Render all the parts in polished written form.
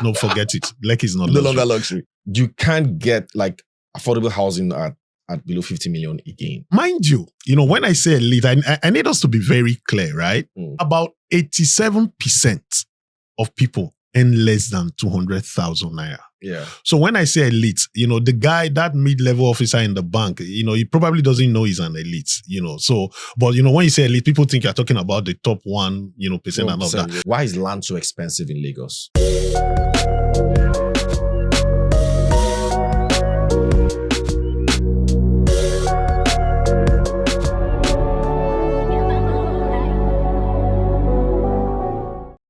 No, forget it. Lekki is not no luxury. longer luxury. You can't get like affordable housing at below 50 million again. Mind you, when I say elite, I need us to be very clear, right? About 87% of people earn less than 200,000 naira. Yeah. So when I say elite, the guy, that mid-level officer in the bank, he probably doesn't know he's an elite, So, but when you say elite, people think you're talking about the top 1%, and all that. Why is land so expensive in Lagos?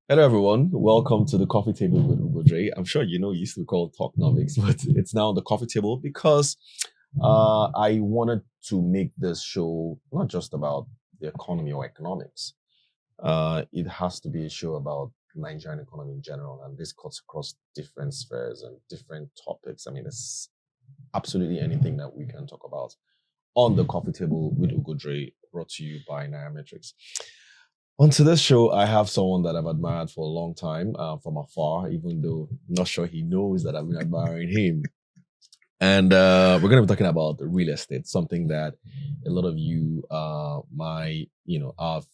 Hello everyone, welcome to the coffee table with Ugodre. I'm sure you used to call Talknomics, but it's now the coffee table because I wanted to make this show not just about the economy or economics. It has to be a show about Nigerian economy in general, and this cuts across different spheres and different topics. I mean, it's absolutely anything that we can talk about on the coffee table with Ugodre, brought to you by Nairametrics. On to this show, I have someone that I've admired for a long time from afar, even though I'm not sure he knows that I've been admiring him. And we're going to be talking about real estate, something that a lot of you, our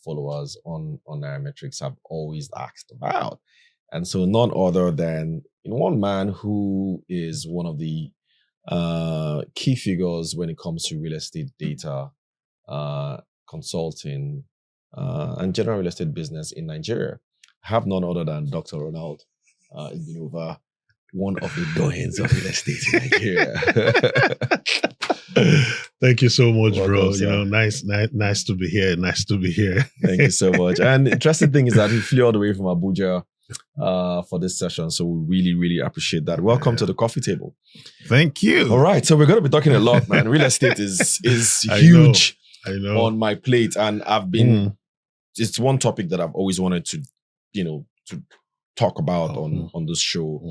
followers on Nairametrics have always asked about. And so none other than one man who is one of the key figures when it comes to real estate data, consulting, and general real estate business in Nigeria. I have none other than Dr. Ronald Igbinoba, one of the doyens of real estate in Nigeria. Thank you so much, Welcome, bro. sir. Nice to be here. Nice to be here. Thank you so much. And the interesting thing is that he flew all the way from Abuja for this session. So we really, really appreciate that. Welcome to the coffee table. Thank you. All right. So we're going to be talking a lot, man. Real estate is huge I know. on my plate. And I've been, it's one topic that I've always wanted to, to talk about on this show.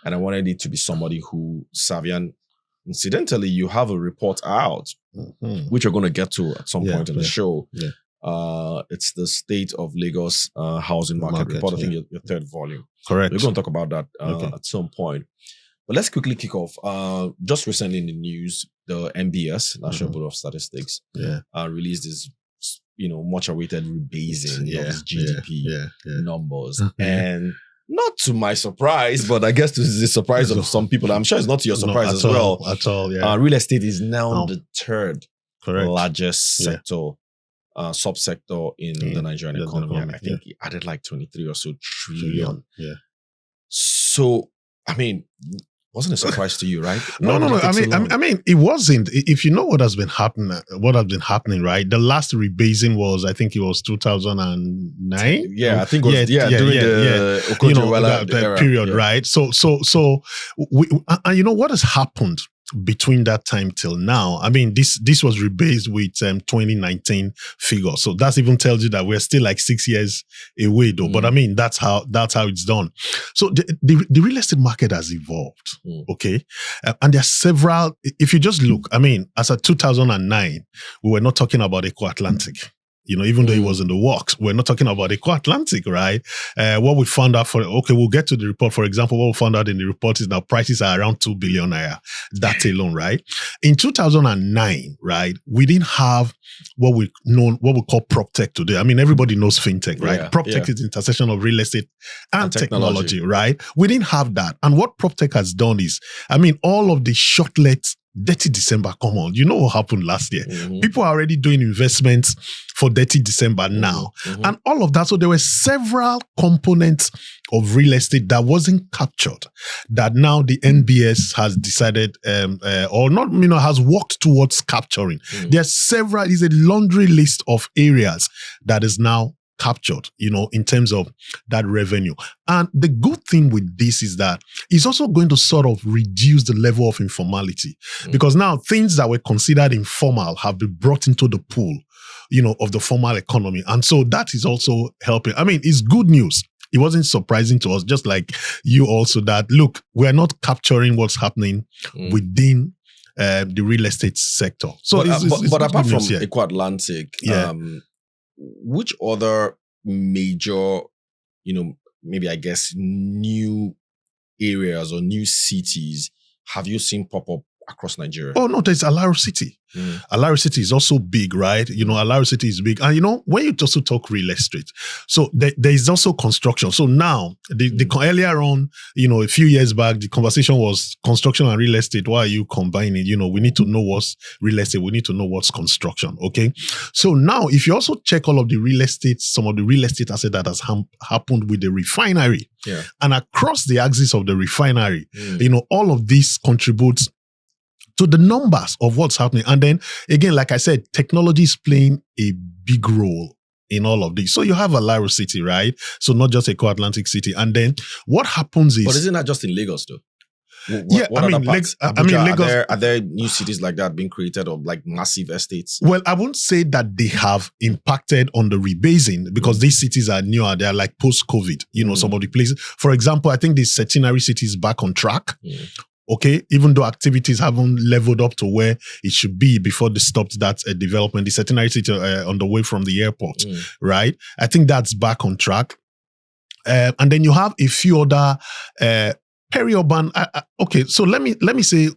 And I wanted it to be somebody who savvy. And incidentally, you have a report out, which you're going to get to at some point in the show. Yeah. It's the State of Lagos Housing Market Report. I think your third volume. Correct. We're going to talk about that at some point. But let's quickly kick off. Just recently in the news, the NBS, National Bureau of Statistics, released this, much awaited rebasing of its GDP numbers. And not to my surprise, but I guess this is a surprise of some people. I'm sure it's not to your surprise as well. At all, yeah. Real estate is now the third largest sector, subsector in the Nigerian economy. And I think it added like 23 or so trillion. Yeah. So, I mean, wasn't a surprise to you, right? No. I mean, it wasn't. If you know what has been happening, right? The last rebasing was, I think it was 2009. Yeah, I think it was during the Ugodre that period, right? So we, and what has happened between that time till now? I mean, this was rebased with 2019 figures. So that even tells you that we're still like 6 years away, though. But I mean, that's how it's done. So the real estate market has evolved, okay? And there are several. If you just look, I mean, as of 2009, we were not talking about Eco-Atlantic. Even though it was in the works, we're not talking about Eco-Atlantic, right? What we found out we'll get to the report. For example, what we found out in the report is now prices are around 2 billion naira. That alone, right? In 2009, right, we didn't have what we call prop tech today. I mean, everybody knows fintech, right? Yeah, prop tech is the intersection of real estate and technology, right? We didn't have that. And what prop tech has done is, I mean, all of the shortlet Dirty December, come on. You know what happened last year? People are already doing investments for Dirty December now. And all of that. So there were several components of real estate that wasn't captured that now the NBS has decided or not, has worked towards capturing. There's several, it's a laundry list of areas that is now captured, in terms of that revenue. And the good thing with this is that it's also going to sort of reduce the level of informality because now things that were considered informal have been brought into the pool, of the formal economy. And so that is also helping. I mean, it's good news. It wasn't surprising to us, just like you also, that, look, we're not capturing what's happening within the real estate sector. So, but apart from Eco-Atlantic, which other major, maybe I guess new areas or new cities have you seen pop up across Nigeria? Oh no, there's Alaro City. Alaro City is also big, right? Alaro City is big. And when you also talk real estate, so there is also construction. So now, earlier on, a few years back, the conversation was construction and real estate. Why are you combining? We need to know what's real estate. We need to know what's construction, okay? So now, if you also check all of the real estate, some of the real estate asset that has happened with the refinery, and across the axis of the refinery, all of this contributes to the numbers of what's happening. And then, again, like I said, technology is playing a big role in all of this. So you have Alaro City, right? So not just Eko Atlantic City. And then what happens is... But isn't that just in Lagos, though? Lagos... Are there new cities like that being created, or like massive estates? Well, I won't say that they have impacted on the rebasing, because these cities are newer. They're like post-COVID, some of the places. For example, I think the centenary city is back on track. Okay, even though activities haven't leveled up to where it should be before they stopped that development, the centenary city on the way from the airport, right? I think that's back on track. And then you have a few other peri-urban. Okay, so let me say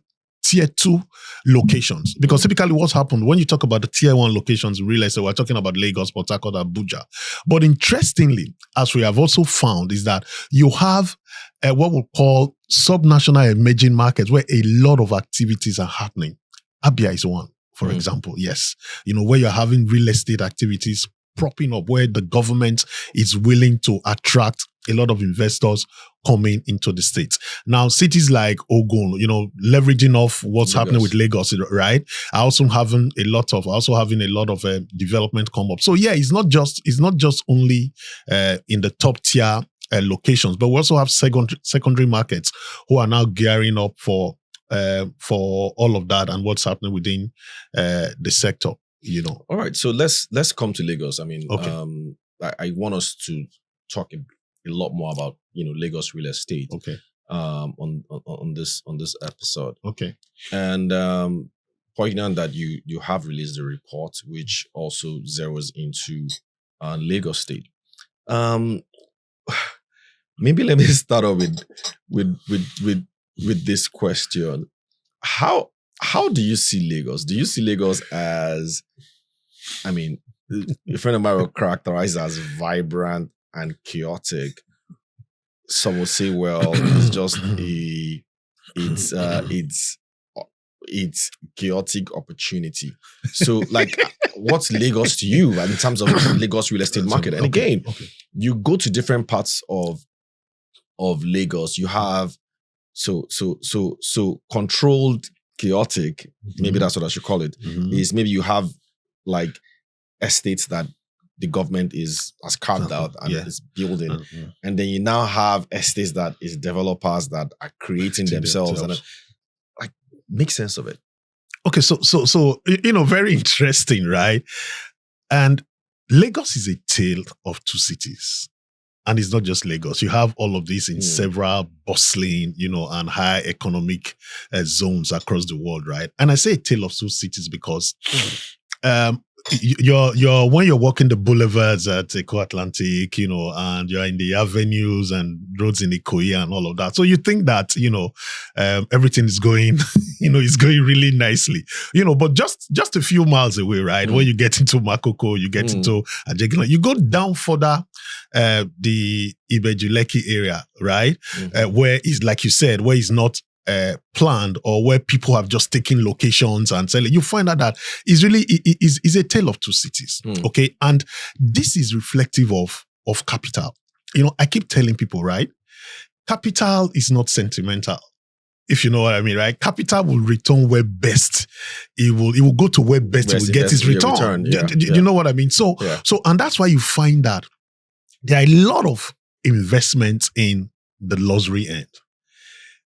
tier 2 locations, because typically what's happened when you talk about the tier 1 locations, we realize that we're talking about Lagos, Port Harcourt, Abuja. But interestingly, as we have also found, is that you have what we'll call subnational emerging markets where a lot of activities are happening. Abia is one, for example. Yes. Where you're having real estate activities propping up, where the government is willing to attract a lot of investors coming into the states. Now, cities like Ogun, leveraging off what's happening with Lagos, right? Also having a lot of development come up. So yeah, it's not just only in the top tier locations, but we also have secondary markets who are now gearing up for all of that and what's happening within the sector. All right, so let's come to Lagos. I mean, I want us to talk a lot more about Lagos real estate. Okay. On this episode. Okay. And pointing out that you have released a report which also zeroes into Lagos State. Maybe let me start off with this question. How do you see Lagos? Do you see Lagos as, I mean, a friend of mine will characterize it as vibrant and chaotic? Some will say, well, it's just it's chaotic opportunity. So, like, what's Lagos to you in terms of Lagos real estate market? And again, you go to different parts of Lagos. You have so controlled chaotic. Maybe that's what I should call it. Is maybe you have like estates that the government has carved out and is building, and then you now have estates that is developers that are creating themselves. And like, make sense of it. Okay, so very interesting, right? And Lagos is a tale of two cities. And it's not just Lagos. You have all of this in several bustling, and high economic zones across the world, right? And I say a tale of two cities because you're when you're walking the boulevards at Eko Atlantic, and you're in the avenues and roads in Ikoyi and all of that. So you think that, everything is going, it's going really nicely, but just a few miles away, right? When you get into Makoko, you get into Ajegina, you go down further, the Lekki area, right? Where is, like you said, where it's not planned, or where people have just taken locations and selling, you find out that it's really is a tale of two cities. Okay. And this is reflective of capital. I keep telling people, right? Capital is not sentimental. If you know what I mean, right? Capital will return where best. It will go to where best it will get its return. You know what I mean? So and that's why you find that there are a lot of investments in the luxury end,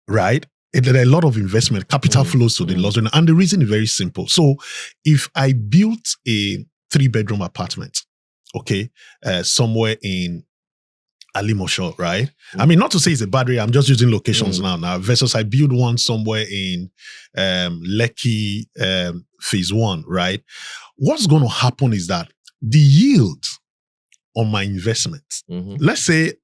right? There are a lot of investment, capital flows to the luxury end. And the reason is very simple. So if I built a 3-bedroom apartment, okay, somewhere in Alimosho, right? I mean, not to say it's a bad area, I'm just using locations now, versus I build one somewhere in Lekki Phase 1, right? What's going to happen is that the yield on my investment, let's say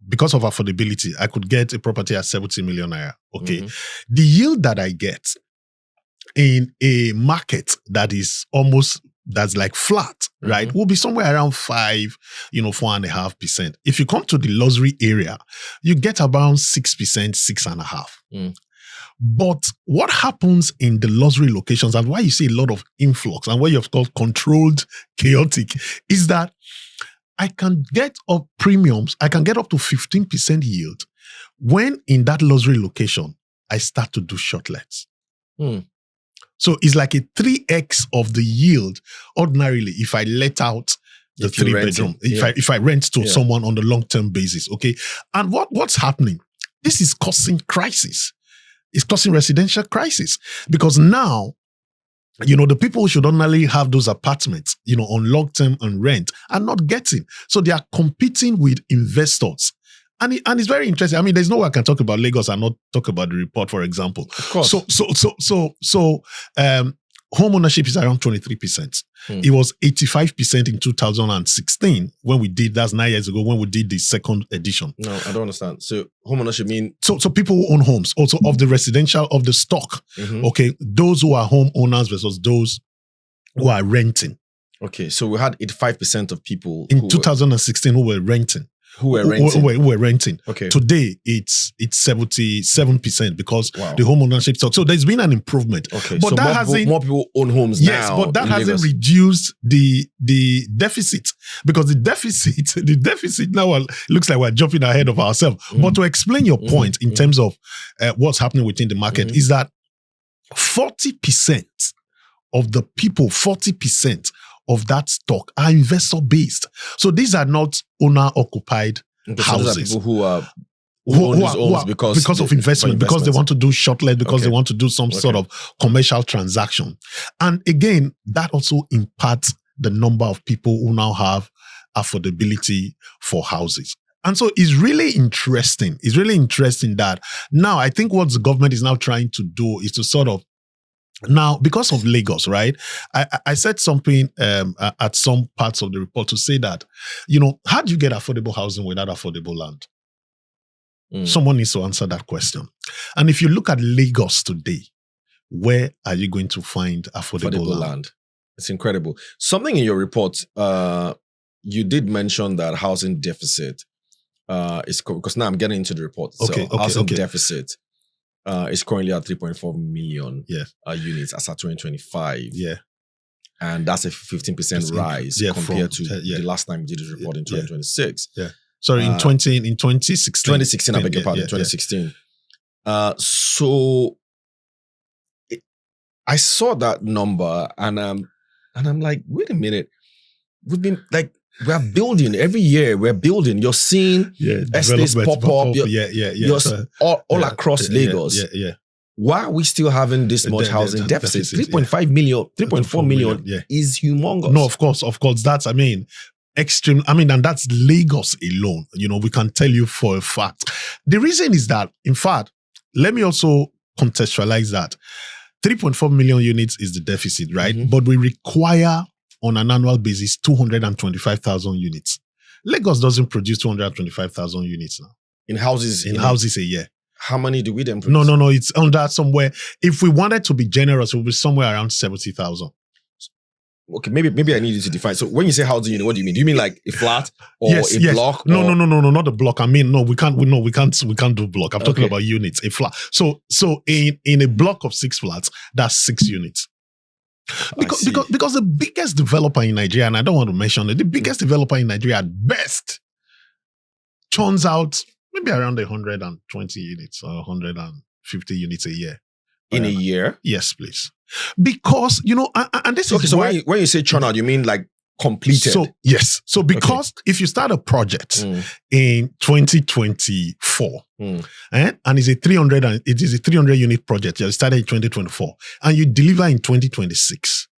because of affordability, I could get a property at 70 million naira. Okay. The yield that I get in a market that is that's like flat, right, will be somewhere around 4.5%. If you come to the luxury area, you get around 6%, 6.5%. But what happens in the luxury locations and why you see a lot of influx and what you've called controlled chaotic is that I can get up premiums. I can get up to 15% yield when in that luxury location, I start to do shortlets. So it's like a 3x of the yield ordinarily if I let out the 3-bedroom, if I rent to someone on the long-term basis, okay? And what's happening? This is causing crisis. It's causing residential crisis because now, the people who should ordinarily have those apartments, on long-term and rent are not getting. So they are competing with investors. And it's very interesting. I mean, there's no way I can talk about Lagos and not talk about the report, for example. Of course. So home ownership is around 23%. It was 85% in 2016 when we did, that's 9 years ago, when we did the second edition. No, I don't understand. So home ownership mean? So people who own homes, also of the residential, of the stock, okay, those who are home owners versus those who are renting. Okay, so we had 85% of people in 2016 who were renting. Who were renting. Okay. Today, it's 77% because the home ownership stock. So there's been an improvement. Okay. But so that more people own homes now. Yes, but that hasn't Lagos. reduced the deficit because the deficit now looks like we're jumping ahead of ourselves. But to explain your point in terms of what's happening within the market is that 40% of the people, 40% of that stock are investor-based. So these are not owner-occupied houses. So these are people who own these homes because of investment, because they want to do shortlet, because they want to do some sort of commercial transaction. And again, that also impacts the number of people who now have affordability for houses. And so it's really interesting. It's really interesting that now I think what the government is now trying to do is to sort of now, because of Lagos, right, I said something at some parts of the report to say that, how do you get affordable housing without affordable land? Someone needs to answer that question. And if you look at Lagos today, where are you going to find affordable land? It's incredible. Something in your report, you did mention that housing deficit is, because now I'm getting into the report itself. Housing deficit is currently at 3.4 million units as at 2025. Yeah. And that's a 15% rise compared to the last time we did this report in 2026. Yeah. Sorry, in 2016. 2016, I beg your pardon, 2016. So I saw that number and I'm like, wait a minute. We've been like, we're building every year. We're building. You're seeing estates pop up. You're all across Lagos. Why are we still having this much housing deficit? 3.5 million, 3.4 million is humongous. No, of course. That's, extreme. And that's Lagos alone. We can tell you for a fact. The reason is that, in fact, let me also contextualize that. 3.4 million units is the deficit, right? But we require on an annual basis, 225,000 units. Lagos doesn't produce 225,000 units now. In houses a year. How many do we then produce? No. It's under somewhere. If we wanted to be generous, it would be somewhere around 70,000. Okay, maybe I need you to define. So when you say housing unit, what do you mean? Do you mean like a flat or a block? No, not a block. We can't do block. I'm talking about units, a flat. So in a block of 6 flats, that's 6 units. Because the biggest developer in Nigeria, and I don't want to mention it, the biggest developer in Nigeria at best churns out maybe around 120 units or 150 units a year. In a year? Yes, please. Because, and this is so when you say churn out, you mean like completed? So, yes. So because if you start a project in 2024, and it is a 300 unit project, you started in 2024, and you deliver in 2026.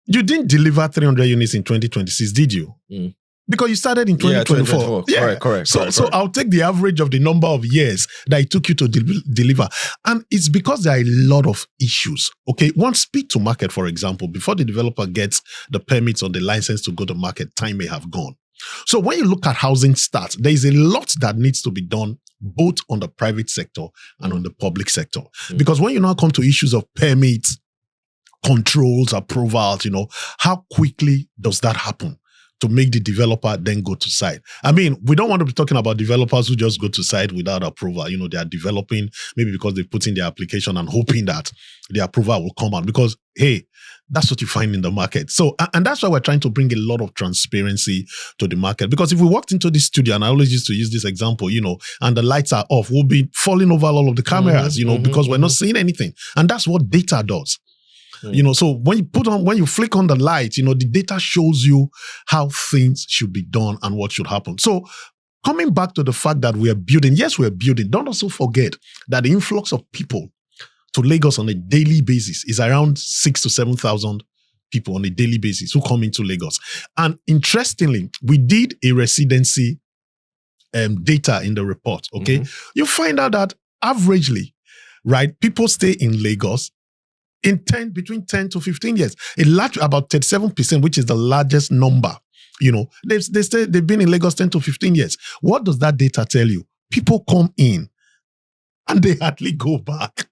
You didn't deliver 300 units in 2026, did you? Because you started in 2024. Correct. So I'll take the average of the number of years that it took you to deliver. And it's because there are a lot of issues. Okay, one, speed to market, for example, before the developer gets the permits or the license to go to market, time may have gone. So when you look at housing stats, there is a lot that needs to be done both on the private sector and on the public sector. Because when you now come to issues of permits, controls, approvals, how quickly does that happen to make the developer then go to site? I mean, we don't want to be talking about developers who just go to site without approval. They are developing maybe because they put in their application and hoping that the approval will come out because, hey, that's what you find in the market. So, and that's why we're trying to bring a lot of transparency to the market. Because if we walked into this studio, and I always used to use this example, and the lights are off, we'll be falling over all of the cameras, because we're not seeing anything. And that's what data does. So when you flick on the light, the data shows you how things should be done and what should happen. So coming back to the fact that we are building, yes, we're building. Don't also forget that the influx of people to Lagos on a daily basis is around 6,000 to 7,000 people on a daily basis who come into Lagos. And interestingly, we did a residency data in the report, okay? You find out that averagely, right, people stay in Lagos between 10 to 15 years. About 37%, which is the largest number. They've been in Lagos 10 to 15 years. What does that data tell you? People come in and they hardly go back.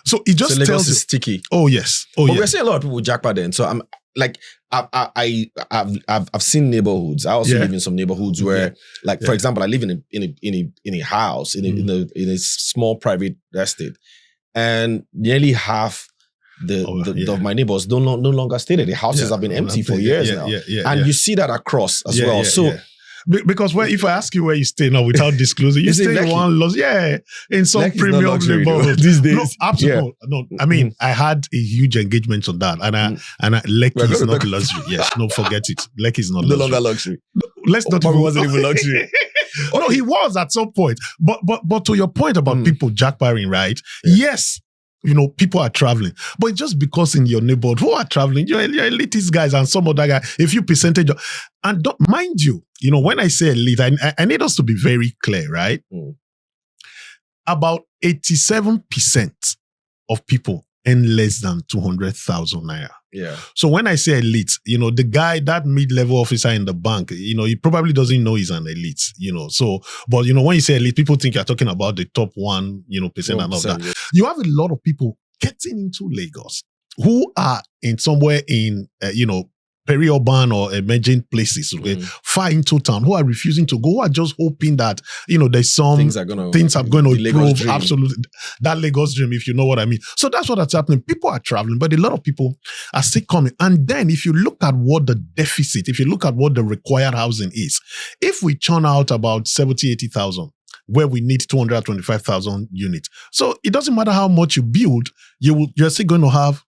So it just Lagos tells is sticky. Oh yes. But we're seeing a lot of people jackpot then. So I'm like, I've seen neighborhoods. I also live in some neighborhoods where, for example, I live in a house in a small private estate, and nearly half of my neighbors no longer stay there. The houses have been empty for years now, and you see that across as well. So. Because if I ask you where you stay now without disclosing, you stay in one loss. Yeah, in some Lekki's premium neighborhood these days. No, absolutely. Yeah. No, I mean, I had a huge engagement on that, and Lekki is not luxury. Yes, no, forget it. Lekki is not no longer luxury. Let's not. It wasn't even luxury. No, he was at some point. But to your point about people jackbarring, right? Yes. People are traveling. But it's just because in your neighborhood, who are traveling? You're elitist guys and some other guy, a few percentage. And don't mind you, when I say elite, I need us to be very clear, right? About 87% of people earn less than 200,000 naira. Yeah. So when I say elite, the guy, that mid-level officer in the bank, he probably doesn't know he's an elite, So, but when you say elite, people think you're talking about the top 1%, and all that. Yeah. You have a lot of people getting into Lagos who are somewhere in, peri-urban or emerging places, okay, far into town, who are refusing to go, who are just hoping that, there's some things are going to improve. Absolutely. That Lagos dream, if you know what I mean. So that's what's happening. People are traveling, but a lot of people are still coming. And then if you look at what the deficit, if you look at what the required housing is, if we churn out about 70, 80,000, where we need 225,000 units. So it doesn't matter how much you build, you're still going to have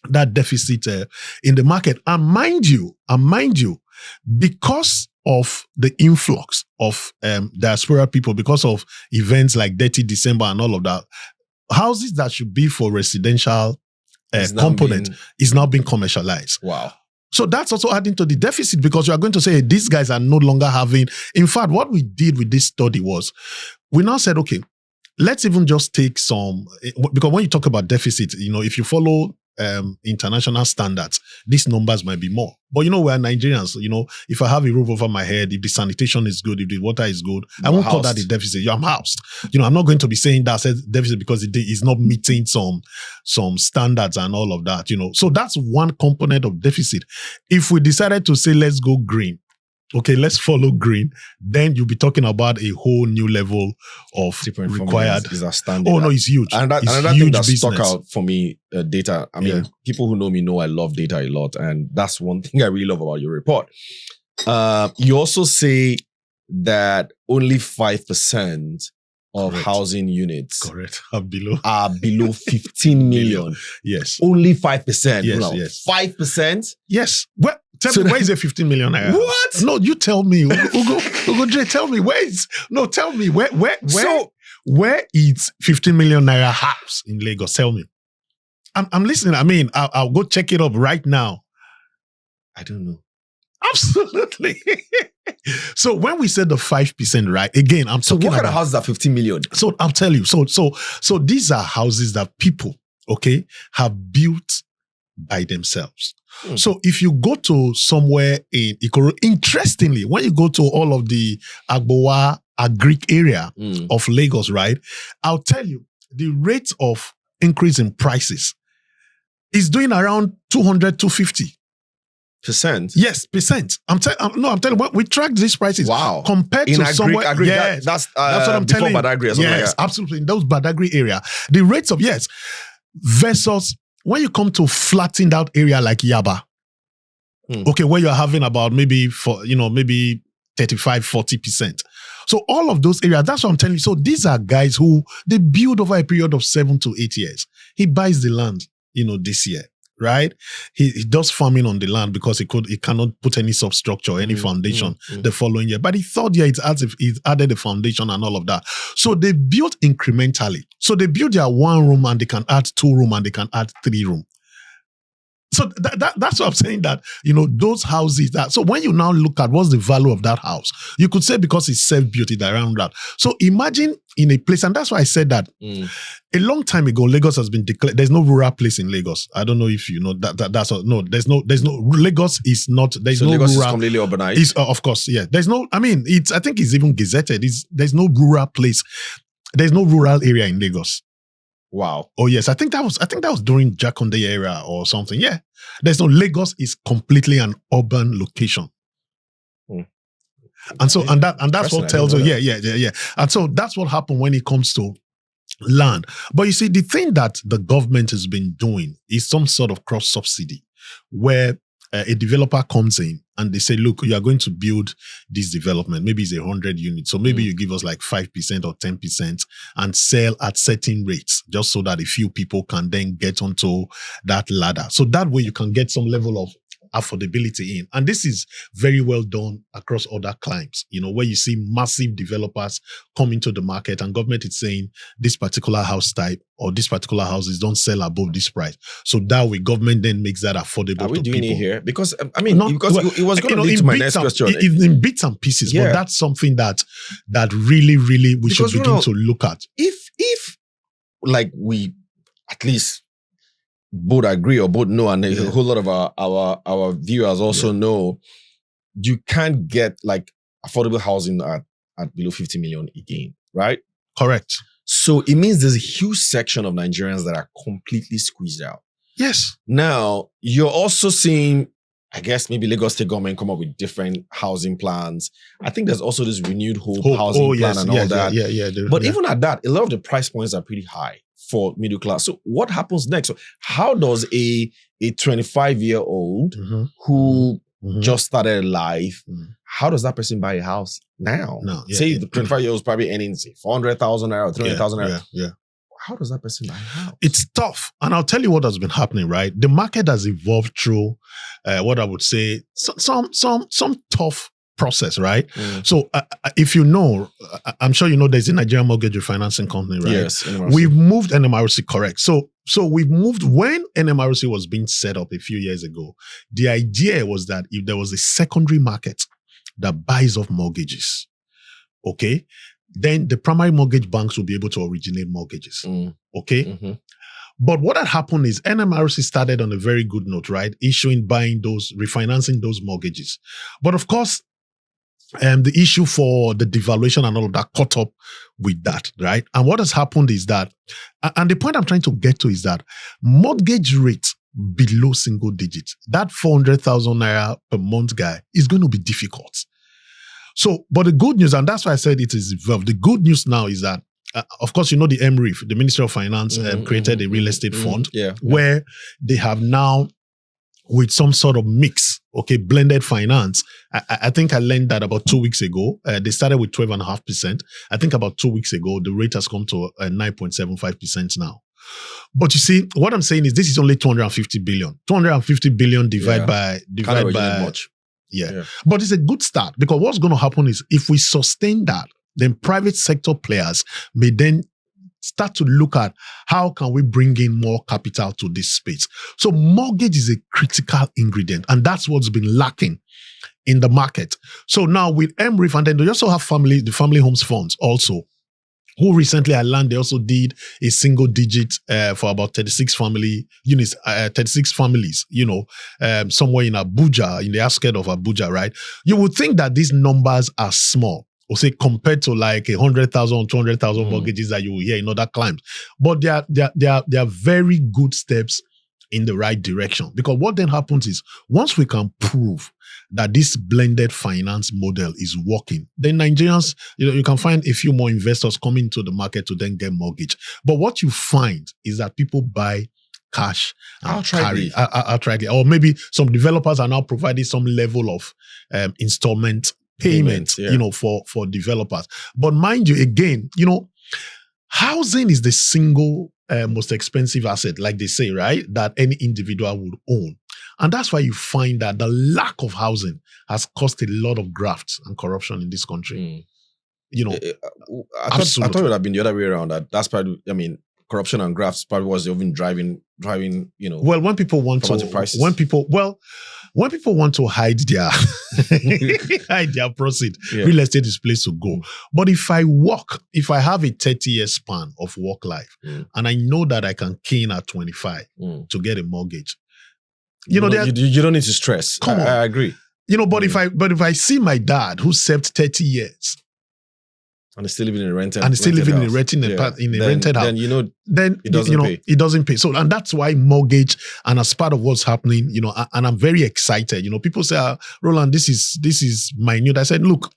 that deficit in the market. And mind you, because of the influx of diaspora people, because of events like Dirty December and all of that, houses that should be for residential component is now being commercialized. Wow. So that's also adding to the deficit, because you are going to say, hey, these guys are no longer having. In fact, what we did with this study was, we now said, okay, let's even just take some, because when you talk about deficit, if you follow international standards, these numbers might be more. But we're Nigerians. If I have a roof over my head, if the sanitation is good, if the water is good, I won't call that a deficit. I'm housed. I'm not going to be saying that's a deficit because it is not meeting some standards and all of that. So that's one component of deficit. If we decided to say, let's go green, okay, let's follow green, then you'll be talking about a whole new level of required. Is outstanding. Oh, no, it's huge. And another huge thing that business. stuck out for me, data. I mean, people who know me know I love data a lot. And that's one thing I really love about your report. You also say that only 5% of housing units are below 15 million. Yes. Only 5%. Yes. 5%? Yes. Well, tell me, where is a 15 million naira? What? No, you tell me. Ugodre, tell me where is 15 million naira house in Lagos? Tell me. I'm listening. I mean, I'll go check it up right now. I don't know. Absolutely. So when we said the 5%, right? Again, I'm talking what kind of houses are 15 million? So I'll tell you. So these are houses that people, okay, have built by themselves. So if you go to somewhere in Ikorodu, interestingly, when you go to all of the Agbowa, Agric area of Lagos, right? I'll tell you, the rate of increase in prices is doing around 200, 250%. Yes, percent. I'm telling you, we track these prices. Wow. Compared to somewhere. Yes, that's what I'm telling you. Badagry or something yes, like that. absolutely. In those Badagry area, the rates of, versus when you come to flattened out area like Yaba, okay, where you're having about maybe 35, 40%. So all of those areas, that's what I'm telling you. So these are guys who they build over a period of 7 to 8 years. He buys the land, this year, right? He does farming on the land because he cannot put any substructure, any foundation the following year. But the third year, it's as if he's added a foundation and all of that. So they built incrementally. So they build their 1 room and they can add 2 room and they can add 3 room. So that's what I'm saying, that, those houses, so when you now look at what's the value of that house, you could say because it's self-built around that. So imagine in a place, and that's why I said that a long time ago, Lagos has been declared, there's no rural place in Lagos. I don't know if you know there's no, Lagos is not, there's no Lagos rural. Is completely urbanized. Of course, yeah. There's no, I think it's even gazetted. There's no rural place. There's no rural area in Lagos. Wow. Oh yes, I think that was during Jakonde era or something. Yeah, there's no, Lagos is completely an urban location, and that's what tells you. Yeah. And so that's what happened when it comes to land. But you see, the thing that the government has been doing is some sort of cross subsidy, where a developer comes in and they say, look, you are going to build this development. Maybe it's 100 units. So maybe you give us like 5% or 10% and sell at certain rates, just so that a few people can then get onto that ladder. So that way you can get some level of affordability in. And this is very well done across other climes, where you see massive developers come into the market and government is saying this particular house type or this particular houses don't sell above this price. So that way government then makes that affordable to people. Are we doing it here? Because, it was going to lead to my next question. In bits and pieces, but that's something that really, really we should begin to look at. If like we at least both agree or both know, and a whole lot of our viewers also know, you can't get like affordable housing at below 50 million again, right? Correct. So it means there's a huge section of Nigerians that are completely squeezed out. Yes. Now, you're also seeing, I guess, maybe Lagos State government come up with different housing plans. I think there's also this renewed hope housing plan and all that. Yeah. But even at that, a lot of the price points are pretty high for middle class. So what happens next? So how does a 25-year-old who just started life, how does that person buy a house now? Say the 25-year-old is probably earning, say, 400,000 naira or 300,000 naira. Yeah. How does that person buy a house? It's tough. And I'll tell you what has been happening, right? The market has evolved through what I would say, some tough process, right? So if you know, I'm sure you know there's a Nigerian mortgage refinancing company, right? Yes. NMRC. We've moved NMRC, correct. So we've moved, when NMRC was being set up a few years ago, the idea was that if there was a secondary market that buys off mortgages, okay, then the primary mortgage banks will be able to originate mortgages, okay? But what had happened is NMRC started on a very good note, right? Refinancing those mortgages. But of course, the issue for the devaluation and all of that caught up with that, right? And what has happened is that, and the point I'm trying to get to is that mortgage rates below single digits, that 400,000 naira per month guy is going to be difficult. So, but the good news, and that's why I said it is evolved. The good news now is that, of course, the MRIF, the Ministry of Finance, created a real estate fund where they have now, with some sort of mix, blended finance. I think I learned that about 2 weeks ago. They started with 12.5%. I think about 2 weeks ago, the rate has come to 9.75% now. But you see, what I'm saying is this is only 250 billion. 250 billion divided by much. Yeah. But it's a good start, because what's going to happen is if we sustain that, then private sector players may then start to look at how can we bring in more capital to this space. So mortgage is a critical ingredient, and that's what's been lacking in the market. So now with MRIF, and then they also have the family homes funds also, who recently I learned they also did a single digit for about 36 family units, 36 families, somewhere in Abuja, in the outskirts of Abuja, right? You would think that these numbers are small, or say compared to like 100,000 or 200,000 mortgages that you will hear in other climes. But they are very good steps in the right direction. Because what then happens is, once we can prove that this blended finance model is working, then Nigerians, you can find a few more investors coming to the market to then get mortgage. But what you find is that people buy cash outrightly, or maybe some developers are now providing some level of installment payment, for developers. But mind you, again, housing is the single most expensive asset, like they say, right, that any individual would own. And that's why you find that the lack of housing has caused a lot of grafts and corruption in this country. I thought it would have been the other way around. That's probably, corruption and grafts probably was even driving. Well, when people want to, prices. when people want to hide their proceed, real estate is place to go. But if I have a 30-year span of work life, and I know that I can key in at 25 to get a mortgage, you don't need to stress. Come on. I agree. But if I see my dad who served 30 years. And still living in a rented house. Rented house. Then it doesn't pay. So, and that's why mortgage, and as part of what's happening, and I'm very excited. People say, Roland, this is minute. I said, look,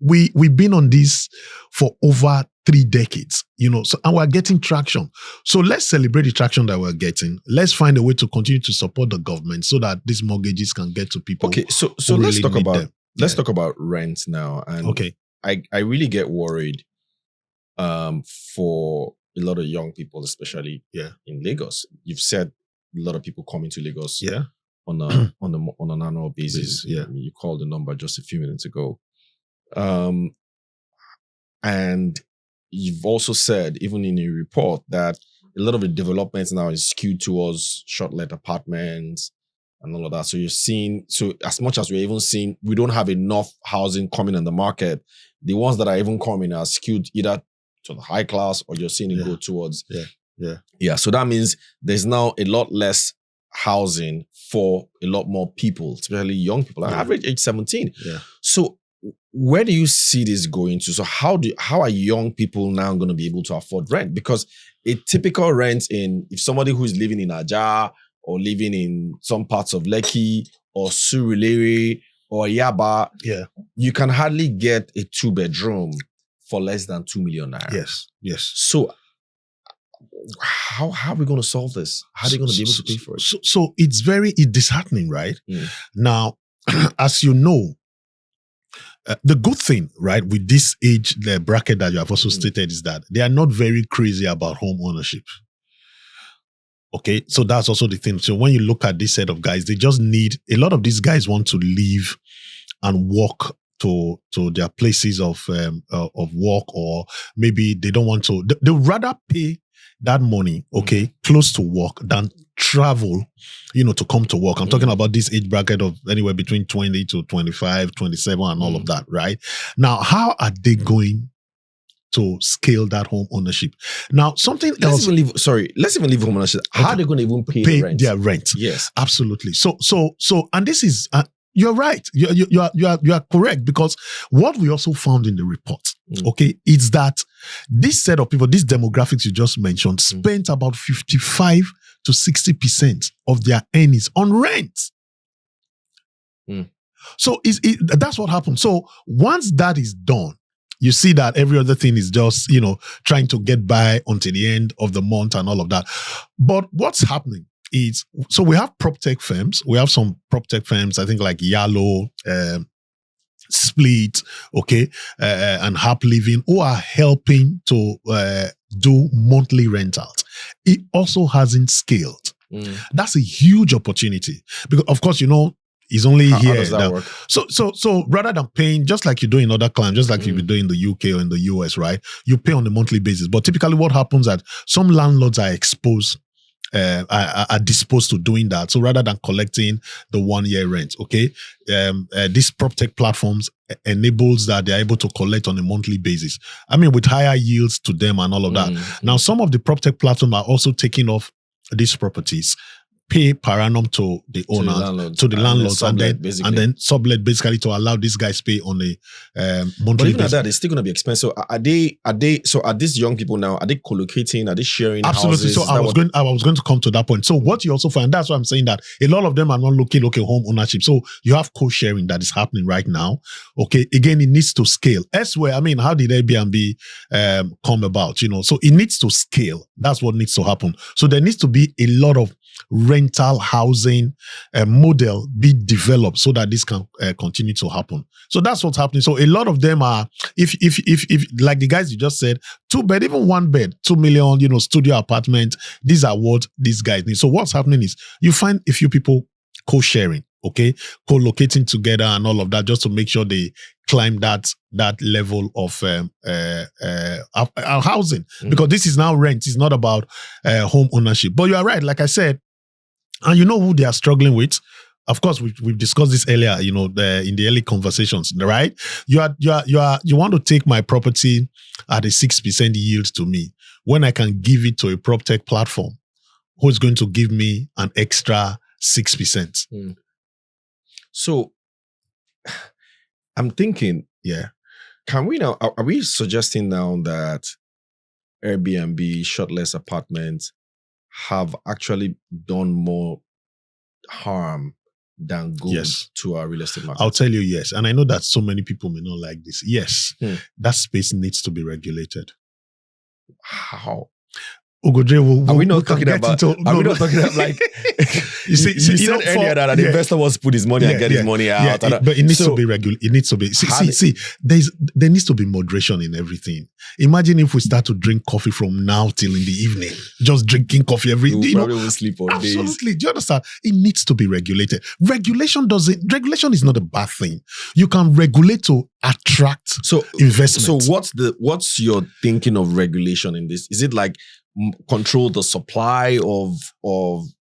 we've been on this for over 3 decades, and we're getting traction. So let's celebrate the traction that we're getting. Let's find a way to continue to support the government so that these mortgages can get to people. Okay, so let's talk about talk about rent now. And okay. I really get worried for a lot of young people, especially in Lagos. You've said a lot of people coming to Lagos on an annual basis. You called the number just a few minutes ago. And you've also said, even in your report, that a lot of the developments now is skewed towards short-let apartments and all of that. So you're seeing, as much as we're even seeing, we don't have enough housing coming in the market. The ones that are even coming are skewed either to the high class, or you're seeing it go towards. So that means there's now a lot less housing for a lot more people, especially young people, average age 17. So where do you see this going to? So how are young people now going to be able to afford rent? Because a typical rent if somebody who is living in Ajah or living in some parts of Lekki or Surulere or Yaba, you can hardly get a 2-bedroom for less than 2 million naira. Yes. So how are we going to solve this? How are they going to be able to pay for it? So it's very disheartening, right? Now, as you know, the good thing, right, with this age, the bracket that you have also stated, is that they are not very crazy about home ownership. Okay, so that's also the thing. So when you look at this set of guys, they just need, a lot of these guys want to live and walk to their places of work, or maybe they don't want to, they rather pay that money, close to work than travel, to come to work. I'm talking about this age bracket of anywhere between 20 to 25, 27 and all of that, right? Now, how are they going to scale that home ownership? Now, something else. Let's even leave home ownership. How are they going to even pay rent? Their rent? Yes, absolutely. So, and this is, you're right. You are correct, because what we also found in the report, is that this set of people, these demographics you just mentioned, spent about 55 to 60% of their earnings on rent. So that's what happens. So once that is done, you see that every other thing is just, trying to get by until the end of the month and all of that. But what's happening is, so we have prop tech firms. We have some prop tech firms, I think like Yalo, Split, and Hap Living, who are helping to do monthly rentals. It also hasn't scaled. That's a huge opportunity, because of course, is only here. How does that work? So rather than paying, just like you do in other clients, just like you do in the UK or in the US, right? You pay on a monthly basis. But typically what happens is that some landlords are exposed are disposed to doing that. So rather than collecting the 1 year rent, okay, these prop tech platforms enables that they're able to collect on a monthly basis. I mean, with higher yields to them and all of that. Now, some of the prop tech platforms are also taking off these properties, pay per annum to the owner, to the landlords, and then sublet basically to allow these guys pay on a monthly But even basis. at that, it's still going to be expensive. Are these young people now, are they co-locating? Are they sharing Absolutely. houses? So I was going to come to that point. So what you also find, that's why I'm saying that a lot of them are not looking home ownership. So you have co-sharing that is happening right now. Okay. Again, it needs to scale. Elsewhere, I mean, how did Airbnb come about? So it needs to scale. That's what needs to happen. So there needs to be a lot of rental housing model be developed so that this can continue to happen. So that's what's happening. So a lot of them are, if like the guys you just said, 2 bed, even 1 bed, 2 million, studio apartment. These are what these guys need. So what's happening is you find a few people co-sharing, okay, co-locating together and all of that, just to make sure they climb that level of housing, because this is now rent. It's not about home ownership. But you are right, like I said. And you know who they are struggling with? Of course, we've discussed this earlier, in the early conversations, right? You want to take my property at a 6% yield to me when I can give it to a prop tech platform who is going to give me an extra 6%. So I'm thinking, can we now, are we suggesting now that Airbnb, Shortlet apartments have actually done more harm than good to our real estate market? I'll tell you yes. And I know that so many people may not like this. Yes, that space needs to be regulated. How? Ugodre, are we not talking about like you said earlier that an investor wants to put his money and get his money out. But it needs to be regulated. It needs to be. See, there needs to be moderation in everything. Imagine if we start to drink coffee from now till in the evening, just drinking coffee every day. Probably will sleep all days. Absolutely. Do you understand? It needs to be regulated. Regulation is not a bad thing. You can regulate to attract investment. So what's your thinking of regulation in this? Is it like control the supply of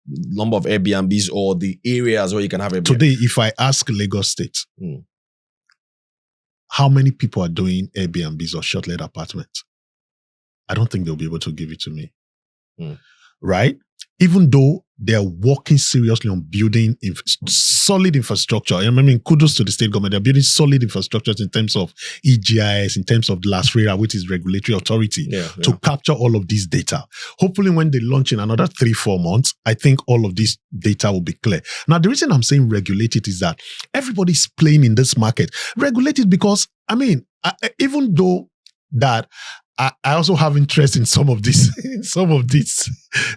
number of Airbnbs or the areas where you can have Airbnb? Today, if I ask Lagos State, how many people are doing Airbnbs or short-let apartments, I don't think they'll be able to give it to me. Right? Even though they're working seriously on building solid infrastructure. I mean, kudos to the state government. They're building solid infrastructures in terms of EGIS, in terms of LASRERA, which is regulatory authority, to capture all of this data. Hopefully, when they launch in another 3-4 months, I think all of this data will be clear. Now, the reason I'm saying regulate it is that everybody's playing in this market. Regulate it because, I mean, even though that I also have interest in some of these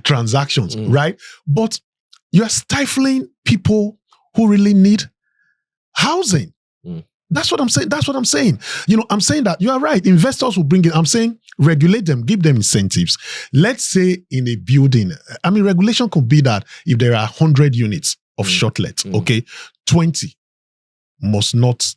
transactions, right? But you're stifling people who really need housing. That's what I'm saying. I'm saying that you are right. Investors will bring it. I'm saying regulate them, give them incentives. Let's say in a building, I mean, regulation could be that if there are 100 units of shortlet, 20 must not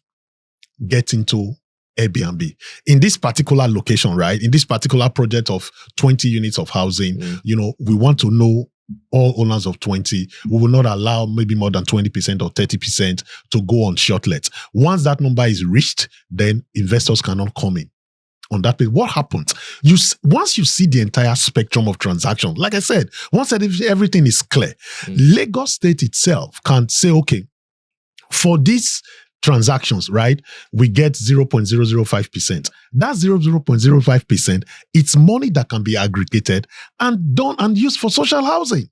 get into Airbnb. In this particular location, right? In this particular project of 20 units of housing, we want to know all owners of 20. We will not allow maybe more than 20% or 30% to go on shortlet. Once that number is reached, then investors cannot come in on that page. What happens? Once you see the entire spectrum of transactions, like I said, once everything is clear, Lagos State itself can say, okay, for this transactions, right, we get 0.005%. That 0.005%, it's money that can be aggregated and done and used for social housing.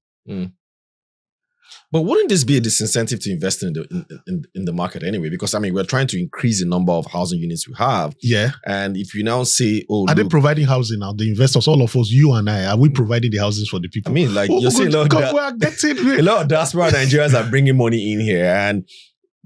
But wouldn't this be a disincentive to invest in the market anyway? Because, I mean, we're trying to increase the number of housing units we have. Yeah. And if you now say, they providing housing now? The investors, all of us, you and I, are we providing the houses for the people? I mean, like, you're saying a lot of diaspora Nigerians are bringing money in here, and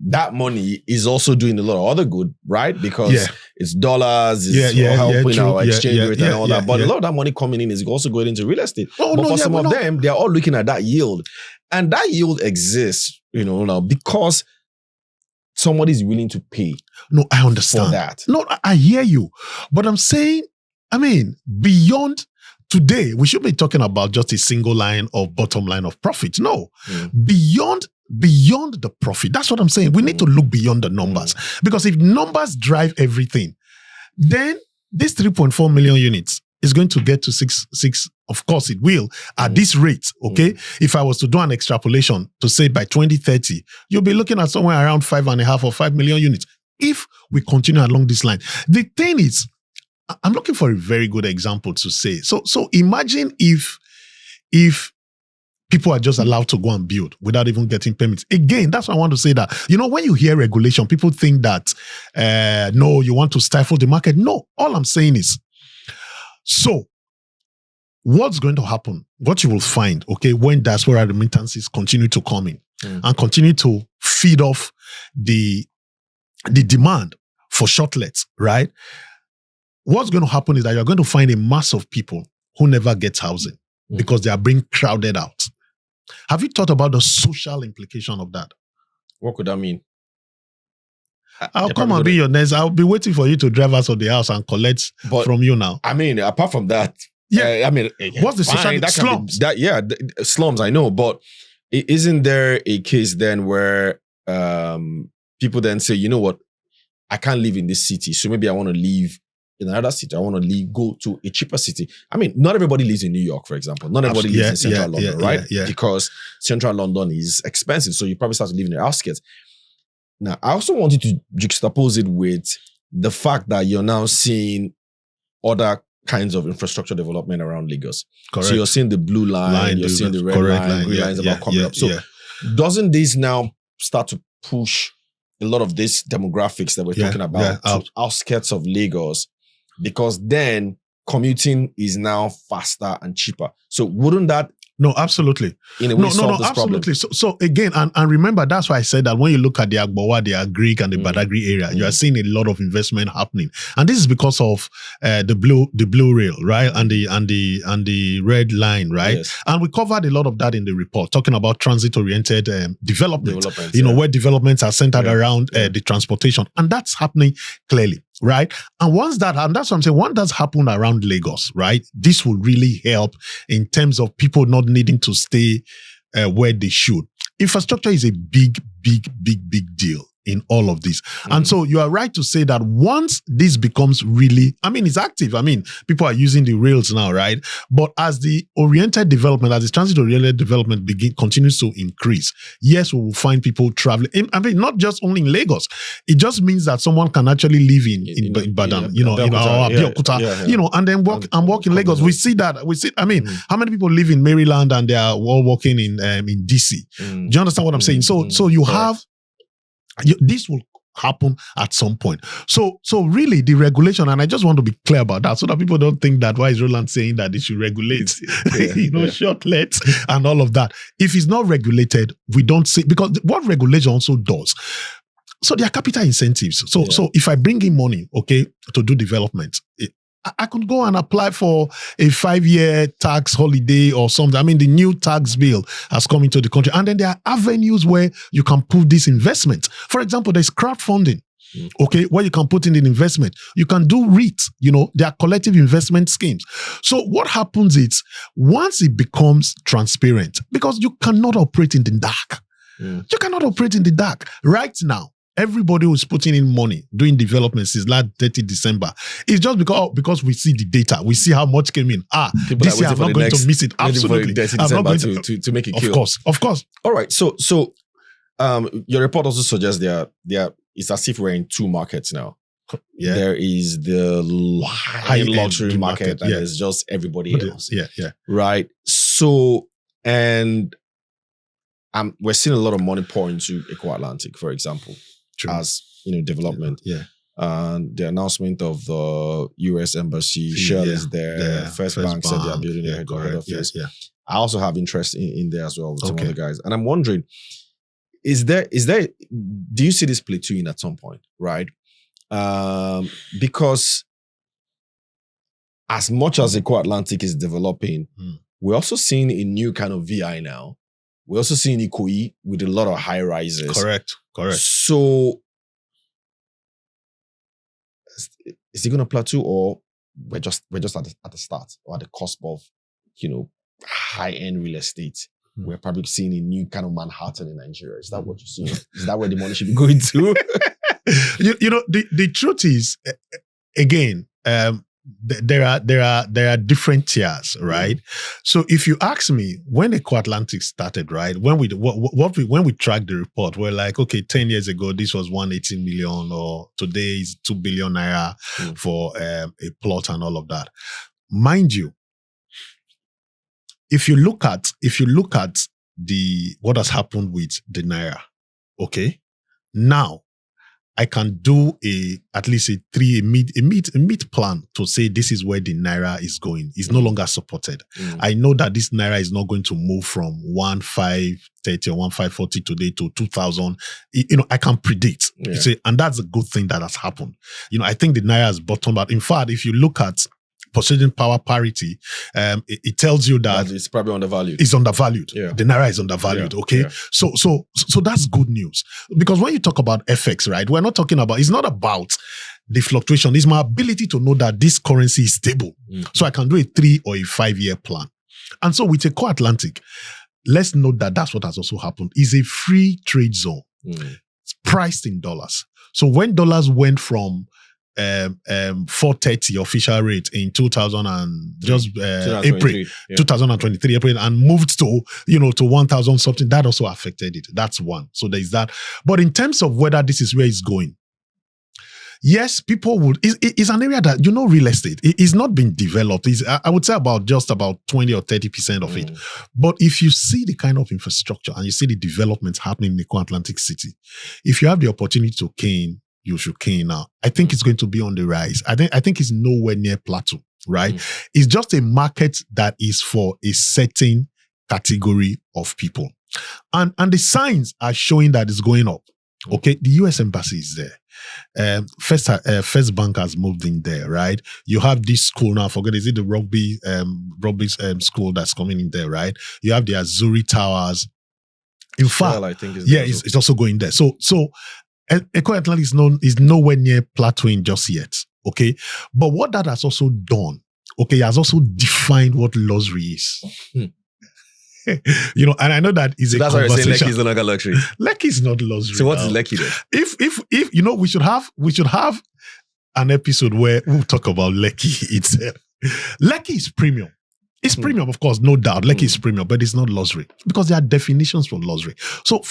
that money is also doing a lot of other good, right? Because it's dollars, it's helping our exchange rate and all that. But a lot of that money coming in is also going into real estate. For some of them, they're all looking at that yield. And that yield exists, now because somebody's willing to pay. No, I understand for that. No, I hear you. But I'm saying, I mean, beyond today we should be talking about just a single line of bottom line of profit. No, beyond the profit. That's what I'm saying. We need to look beyond the numbers, because if numbers drive everything, then this 3.4 million units is going to get to six. Of course, it will at this rate. Okay, if I was to do an extrapolation to say by 2030, you'll be looking at somewhere around 5.5 or 5 million units. If we continue along this line, the thing is, I'm looking for a very good example to say. So imagine if people are just allowed to go and build without even getting permits. Again, that's why I want to say that, when you hear regulation, people think that, no, you want to stifle the market. No, all I'm saying is, so what's going to happen, what you will find, okay, when diaspora remittances continue to come in and continue to feed off the demand for shortlets, right? What's going to happen is that you're going to find a mass of people who never get housing because they are being crowded out. Have you thought about the social implication of that? What could that mean? I'll come and be your next. I'll be waiting for you to drive us to the house and collect from you now. I mean, apart from that, what's the social slums? Slums, I know, but isn't there a case then where people then say, you know what, I can't live in this city, so maybe I want to live in another city. I want to go to a cheaper city. I mean, not everybody lives in New York, for example. Not everybody lives in central London, right? Because central London is expensive, so you probably start to live in the outskirts. Now, I also wanted to juxtapose it with the fact that you're now seeing other kinds of infrastructure development around Lagos. Correct. So you're seeing the blue line, you're seeing the red line, green lines about coming up. So doesn't this now start to push a lot of these demographics that we're talking about to outskirts of Lagos? Because then commuting is now faster and cheaper. So wouldn't that... No, absolutely. In a way, solve this absolutely. problem? So again, and remember, that's why I said that when you look at the Agbawa, the Agric, and the Badagry area, you are seeing a lot of investment happening, and this is because of the blue rail, right, and the red line, right, and we covered a lot of that in the report, talking about transit-oriented development. Where developments are centered around the transportation, and that's happening clearly. Right. And that's what I'm saying, once that's happened around Lagos, right, this will really help in terms of people not needing to stay where they should. Infrastructure is a big deal in all of this. And so you are right to say that once this becomes really, it's active. People are using the rails now, right? But as the transit-oriented development continues to increase, yes, we will find people traveling. Not just only in Lagos. It just means that someone can actually live in Ibadan, Abeokuta, and then work in Lagos. We see that. How many people live in Maryland and they are all working in DC? Do you understand what I'm saying? So you have... this will happen at some point. So really the regulation, and I just want to be clear about that so that people don't think that why is Roland saying that they should regulate, shortlets and all of that. If it's not regulated, we don't see, because what regulation also does, so there are capital incentives. So if I bring in money, to do development, I could go and apply for a 5-year tax holiday or something. The new tax bill has come into the country. And then there are avenues where you can put this investment. For example, there's crowdfunding, where you can put in an investment. You can do REITs, there are collective investment schemes. So what happens is, once it becomes transparent, because you cannot operate in the dark. You cannot operate in the dark. Right now, everybody who's putting in money doing development since last 30 December, it's just because we see the data, we see how much came in. This year I'm not going to miss it. Absolutely, I'm not going to make it kill. Of course. All right. So your report also suggests there it's as if we're in two markets now. Yeah. There is the high luxury market, and there's just everybody else. Yeah. Right. So we're seeing a lot of money pour into Eco Atlantic, for example. True. As development, and the announcement of the U.S. Embassy, Shell is there. First Bank said they are building their head office. I also have interest in there as well with some other guys, and I'm wondering, is there? Do you see this plateauing at some point, right? Because as much as Eco Atlantic is developing, we're also seeing a new kind of VI now. We're also seeing Ikoyi with a lot of high rises. Correct. So, is it going to plateau, or we're just at the start or at the cusp of, high-end real estate. We're probably seeing a new kind of Manhattan in Nigeria. Is that what you're seeing? Is that where the money should be going to? The truth is, again, there are different tiers, right? So if you ask me, when Eco Atlantic started, right, when we tracked the report, we're like, okay, 10 years ago this was 180 million, or today is 2 billion naira for a plot and all of that. Mind you, if you look at what has happened with the naira, okay, now I can do at least a mid plan to say this is where the naira is going. It's no longer supported. I know that this naira is not going to move from 1,530 or 1,540 today to 2,000. I can predict. You see, and that's a good thing that has happened. I think the naira has bottomed out. In fact, if you look at purchasing power parity, it tells you that it's probably undervalued. It's undervalued. Yeah. The naira is undervalued. Yeah. Okay. Yeah. So that's good news, because when you talk about FX, right, we're not talking about, it's not about the fluctuation. It's my ability to know that this currency is stable. So I can do a 3 or a 5 year plan. And so with Eco Atlantic, let's note that that's what has also happened. It's a free trade zone. It's priced in dollars. So when dollars went from 430 official rate in 2000 and just April 2023 April, and moved to to 1,000 something, that also affected it. That's one. So there is that. But in terms of whether this is where it's going, yes, people would. It's an area that real estate is not been developed. I would say about 20 or 30% of it. But if you see the kind of infrastructure and you see the developments happening in the Eco Atlantic city, if you have the opportunity to cane, you should cane now. I think it's going to be on the rise. I think it's nowhere near plateau, right? It's just a market that is for a certain category of people. And the signs are showing that it's going up. Okay, the US Embassy is there. First Bank has moved in there, right? You have this school now, is it the rugby school that's coming in there, right? You have the Azuri Towers. In fact, I think it's also going there. So Eco Atlantic is nowhere near plateauing just yet, okay? But what that has also done, okay, has also defined what luxury is. And I know that is a that's conversation. Why you're saying Lekki is no longer luxury. Lekki is not luxury. So what is Lekki then? If we should have an episode where we'll talk about Lekki itself. Lekki is premium. It's premium, of course, no doubt. Lekki is premium, but it's not luxury, because there are definitions for luxury. So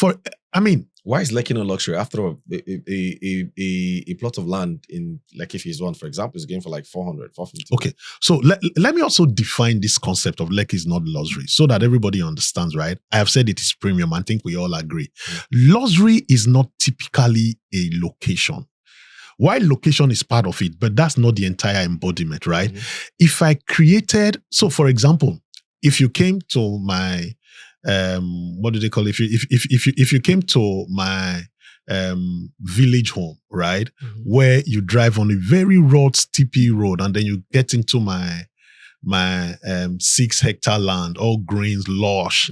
why is Lekki not luxury? After all, a plot of land in Lekki Phase 1, for example, is going for like 400, 450. Okay, so let me also define this concept of Lekki is not luxury so that everybody understands, right? I have said it is premium. I think we all agree. Luxury is not typically a location. While location is part of it, but that's not the entire embodiment, right? If I created, so for example, if you came to my what do they call it? If you came to my village home, right, where you drive on a very rough, steepy road, and then you get into my 6 hectare land, all greens, lush,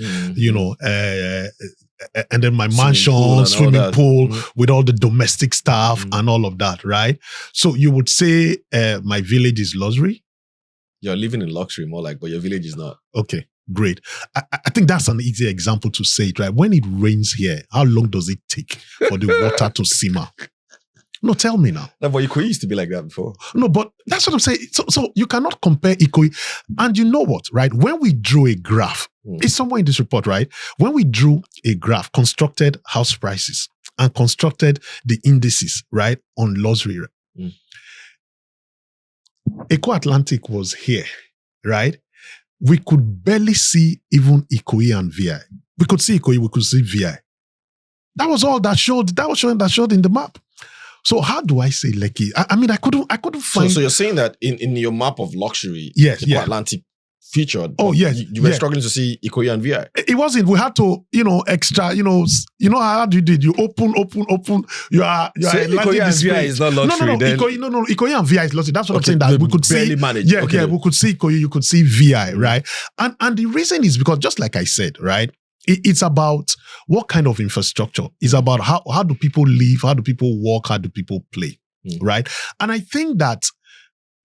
and then my mansion, swimming pool with all the domestic stuff and all of that, right? So you would say my village is luxury? You're living in luxury more like, but your village is not. Okay, great. I think that's an easy example to say it, right? When it rains here, how long does it take for the water to simmer? No, tell me now. No, but Ikoyi used to be like that before. No, but that's what I'm saying. So you cannot compare Ikoyi. And you know what, right? When we drew a graph, it's somewhere in this report, right? When we drew a graph, constructed house prices and constructed the indices, right, on luxury, Eco Atlantic was here, right? We could barely see even Ikoyi and VI. We could see Ikoyi, we could see VI. That was all that showed. That showed in the map. So how do I say Lekki? I mean, I couldn't find. So you're saying that in your map of luxury, yes, Eco Atlantic featured. Oh yes, you were struggling to see Ikoyi and VI. It wasn't. We had to, extra. How do you did? You open. You are. So Ikoyi and VI is not luxury. No. Ikoyi and VI is luxury. That's what I'm saying. That we could barely see. Manage. Yeah, we could see Ikoyi. You could see VI, right? And the reason is because, just like I said, right. It's about what kind of infrastructure. It's about how do people live, how do people work, how do people play, right? And I think that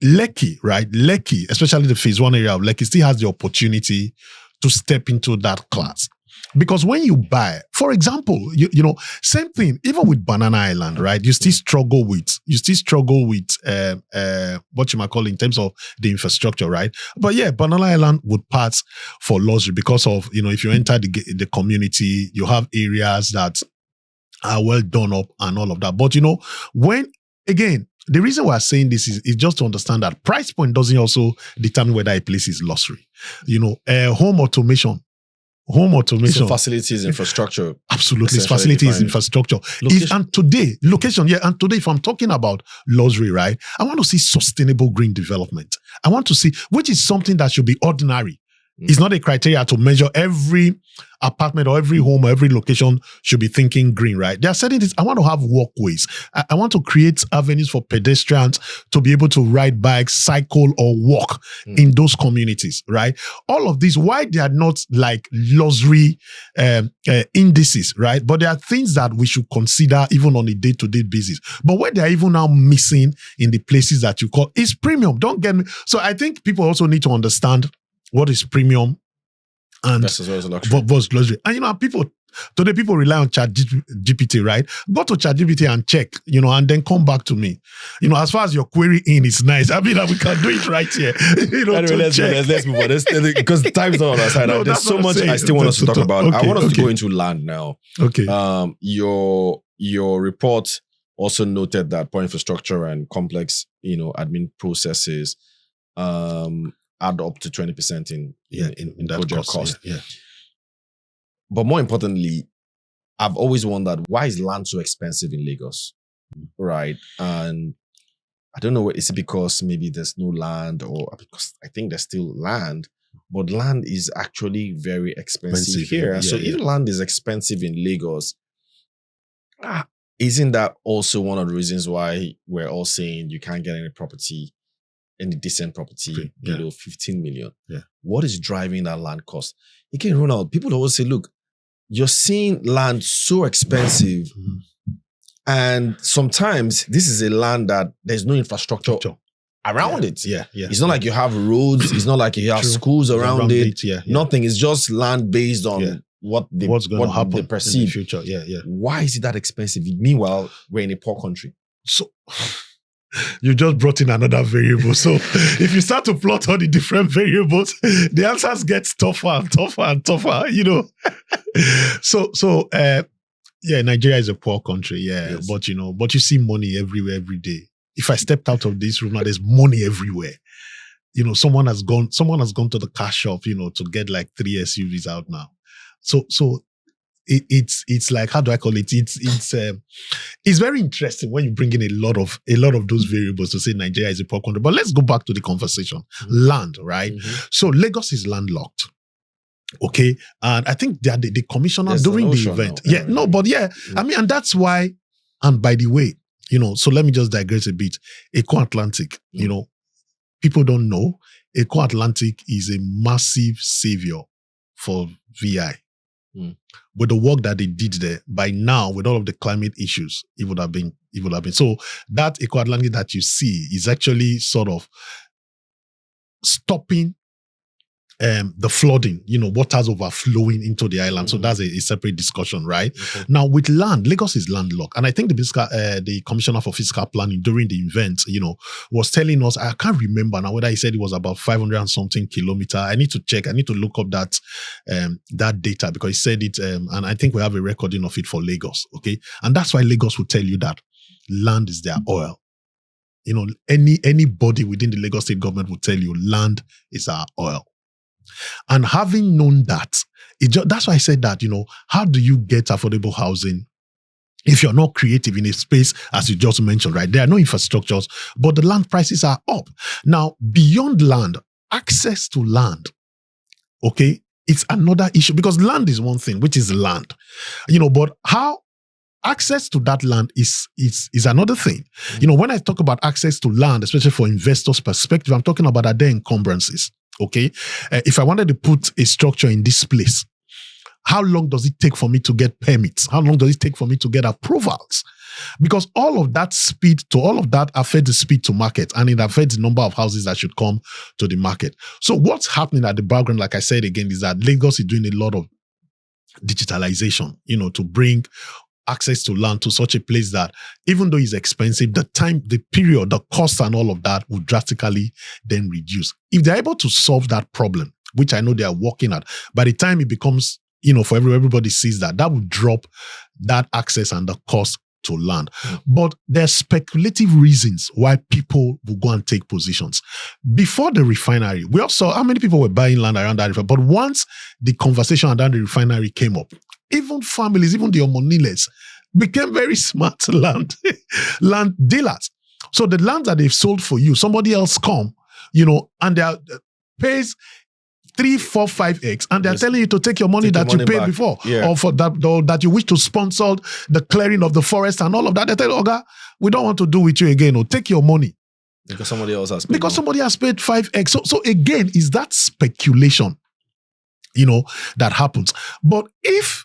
Lekki, right? Lekki, especially the phase 1 area of Lekki, still has the opportunity to step into that class. Because when you buy, for example, you know, same thing, even with Banana Island, right? You still struggle with what you might call in terms of the infrastructure, right? But yeah, Banana Island would pass for luxury because of, you know, if you enter the community, you have areas that are well done up and all of that. But you know, again, the reason we're saying this is just to understand that price point doesn't also determine whether a place is luxury. You know, home automation. So facilities, infrastructure. Absolutely. It's facilities, infrastructure. And today, location, and today, if I'm talking about luxury, right, I want to see sustainable green development. I want to see, which is something that should be ordinary. It's not a criteria to measure every apartment or every home or every location should be thinking green, right? They are setting this. I want to have walkways. I want to create avenues for pedestrians to be able to ride bikes, cycle, or walk in those communities, right? All of these, why they are not like luxury indices, right? But there are things that we should consider even on a day-to-day basis. But what they are even now missing in the places that you call is premium. Don't get me. So I think people also need to understand what is premium and versus luxury. And you know, today people rely on ChatGPT, right? Go to ChatGPT and check, you know, and then come back to me. You know, as far as your query in is nice. I mean, we can do it right here. You know, anyway, let's move on. Because time is not on our side. No, there's so much I still want us to talk about. Okay, I want us to go into land now. Okay. Your report also noted that poor infrastructure and complex, you know, admin processes add up to 20% in that project cost. Yeah. But more importantly, I've always wondered, why is land so expensive in Lagos? Right. And I don't know, is it because maybe there's no land, or because I think there's still land, but land is actually very expensive here. Yeah, so if land is expensive in Lagos, isn't that also one of the reasons why we're all saying you can't get any decent property below 15 million? Yeah. What is driving that land cost? Again, Ronald, people always say, look, you're seeing land so expensive, and sometimes this is a land that there's no infrastructure around it. Yeah. It's not like you have roads. It's not like you have schools around it. Nothing. It's just land based on what's going to happen they perceive in the future. Yeah. Why is it that expensive? Meanwhile, we're in a poor country. So you just brought in another variable. So if you start to plot all the different variables, the answers get tougher and tougher and tougher, you know. So Nigeria is a poor country, yes. But you see money everywhere every day. If I stepped out of this room now, there's money everywhere. You know, someone has gone to the car shop, you know, to get like 3 SUVs out now. So it's like, how do I call it? It's very interesting when you bring in a lot of those variables to say Nigeria is a poor country. But let's go back to the conversation. Land, right? So Lagos is landlocked. Okay. And I think that the commissioner during the event. I mean, and that's why, and by the way, you know, so let me just digress a bit. Eco Atlantic, you know, people don't know, Eco Atlantic is a massive savior for VI. With the work that they did there, by now, with all of the climate issues, it would have been. So that Eco Atlantic that you see is actually sort of stopping the flooding, you know, waters overflowing into the island. So that's a separate discussion, right? Now with land, Lagos is landlocked. And I think the Commissioner for Fiscal Planning during the event, you know, was telling us, I can't remember now whether he said it was about 500 and something kilometer. I need to check. I need to look up that data, because he said it, and I think we have a recording of it for Lagos, okay? And that's why Lagos will tell you that land is their oil. You know, anybody within the Lagos state government will tell you land is our oil. And having known that, that's why I said that, you know, how do you get affordable housing if you're not creative in a space, as you just mentioned, right? There are no infrastructures, but the land prices are up. Now, beyond land, access to land, okay, it's another issue, because land is one thing, which is land, you know, but how access to that land is another thing. You know, when I talk about access to land, especially for investors' perspective, I'm talking about, are there encumbrances? Okay, if I wanted to put a structure in this place, How long does it take for me to get permits? How long does it take for me to get approvals? Because all of that affects the speed to market, and it affects the number of houses that should come to the market. So what's happening at the background, like I said again, is that Lagos is doing a lot of digitalization, to bring access to land to such a place that even though it's expensive, the period, the cost and all of that will drastically then reduce. If they're able to solve that problem, which I know they are working at, by the time it becomes, for everybody sees that will drop that access and the cost to land. But there's speculative reasons why people will go and take positions. Before the refinery, we all saw how many people were buying land around that refinery. But once the conversation around the refinery came up, even families, even the Omoniles, became very smart land dealers. So the land that they've sold for you, somebody else come, and they pays 3, 4, 5x, and they're telling you to take your money that you paid before, or for that you wish to sponsor the clearing of the forest and all of that. They tell you, Oga, we don't want to do with you again, or take your money. Because somebody else has paid. Somebody has paid 5x. So again, is that speculation, that happens. But if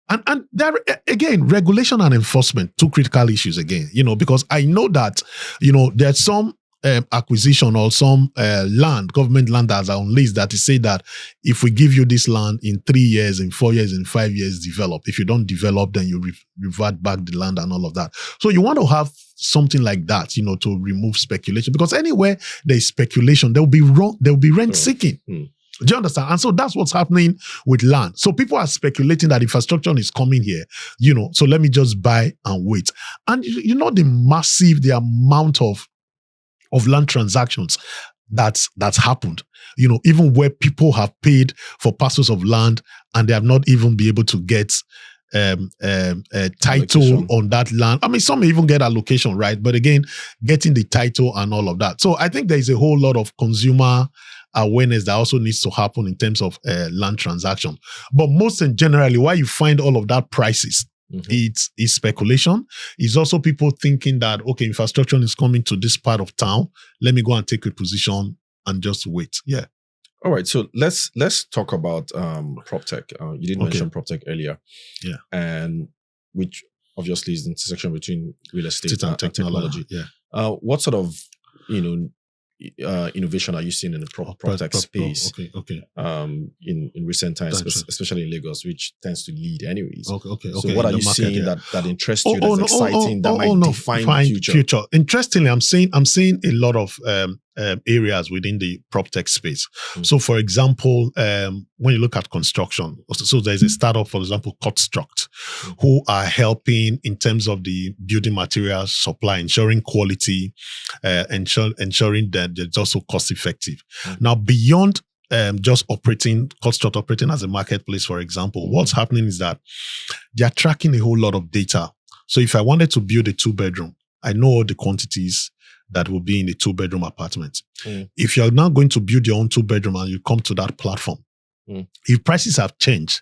and there again, regulation and enforcement, two critical issues again, because I know that, there's some acquisition or some government land that are on lease that is say that if we give you this land in 3 years, in 4 years, in 5 years, develop. If you don't develop, then you revert back the land and all of that. So you want to have something like that, to remove speculation, because anywhere there's speculation, there will be rent seeking. Do you understand? And so that's what's happening with land. So people are speculating that infrastructure is coming here, so let me just buy and wait. And the amount of land transactions that's happened, even where people have paid for parcels of land and they have not even been able to get title allocation on that land. I mean, some may even get allocation, right? But again, getting the title and all of that. So I think there is a whole lot of consumer awareness that also needs to happen in terms of land transaction. But most and generally, why you find all of that prices, it's speculation. It's also people thinking that, okay, infrastructure is coming to this part of town. Let me go and take a position and just wait. Yeah. All right. So let's talk about PropTech. You did mention PropTech earlier. Yeah. And which obviously is the intersection between real estate and technology. Yeah. What sort of, innovation are you seeing in the PropTech space? In recent times, especially in Lagos, which tends to lead anyways. Okay. So what are you seeing that interests you, that's exciting, that might define future? Interestingly, I'm seeing a lot of areas within the PropTech space. So for example, when you look at construction, so there's a startup, for example, Construct, who are helping in terms of the building materials supply, ensuring quality, ensuring that it's also cost effective. Now, beyond just Construct operating as a marketplace, for example, what's happening is that they're tracking a whole lot of data. So if I wanted to build a 2-bedroom, I know all the quantities that will be in a 2-bedroom apartment. If you're now going to build your own 2-bedroom and you come to that platform, if prices have changed,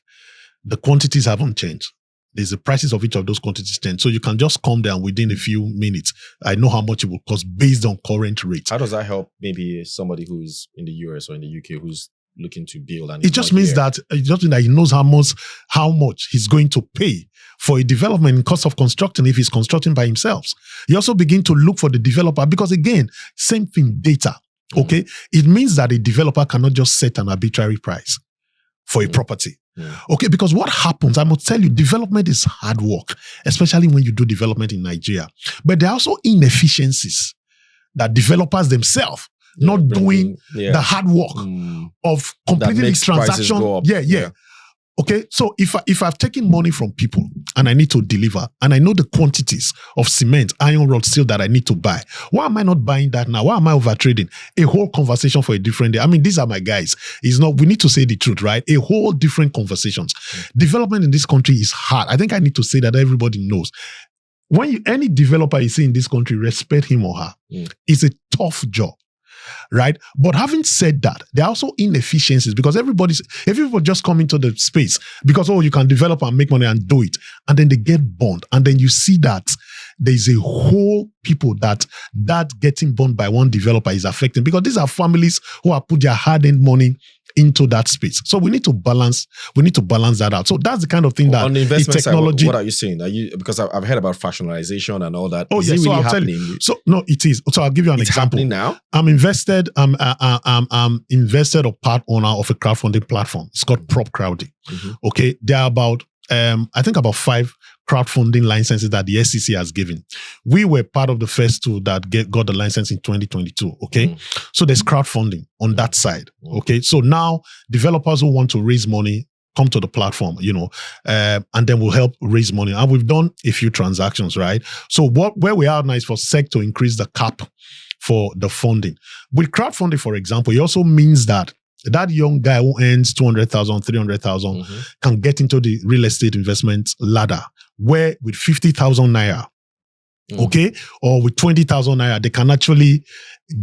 the quantities haven't changed. There's the prices of each of those quantities change. So you can just come there and within a few minutes, I know how much it will cost based on current rates. How does that help maybe somebody who's in the US or in the UK who's looking to build? And it just means that he knows how much he's going to pay for a development in cost of constructing if he's constructing by himself. You also begin to look for the developer because again, same thing, data. Okay, it means that a developer cannot just set an arbitrary price for a property. Okay, because what happens, I must tell you, development is hard work, especially when you do development in Nigeria. But there are also inefficiencies that developers themselves not doing the hard work of completing the transaction. Yeah. Okay, so if I've taken money from people and I need to deliver and I know the quantities of cement, iron rod, steel that I need to buy, why am I not buying that now? Why am I over trading? A whole conversation for a different day. I mean, these are my guys. We need to say the truth, right? A whole different conversations. Development in this country is hard. I think I need to say that everybody knows. When any developer you see in this country, respect him or her. It's a tough job. Right? But having said that, there are also inefficiencies because everybody just come into the space because, you can develop and make money and do it. And then they get burned. And then you see that there's a whole people that getting burned by one developer is affecting because these are families who have put their hard-earned money into that space. So we need to balance that out. So that's the kind of thing that on the investment technology. Side, what are you saying? Because I've heard about fractionalization and all that. Oh, is yeah. it So really I'll tell happening? you. So no, it is. So I'll give you an example. Happening now. I'm invested. I'm invested or part owner of a crowdfunding platform. It's called Prop Crowdy. Okay, there are about I think about 5 crowdfunding licenses that the SEC has given. We were part of the first 2 that got the license in 2022. Okay, so there's crowdfunding on that side. Okay, so now developers who want to raise money come to the platform, and then we'll help raise money. And we've done a few transactions, right? So where we are now is for SEC to increase the cap for the funding. With crowdfunding, for example, it also means that young guy who earns 200,000, 300,000 can get into the real estate investment ladder, where with 50,000 naira, okay, or with 20,000 naira, they can actually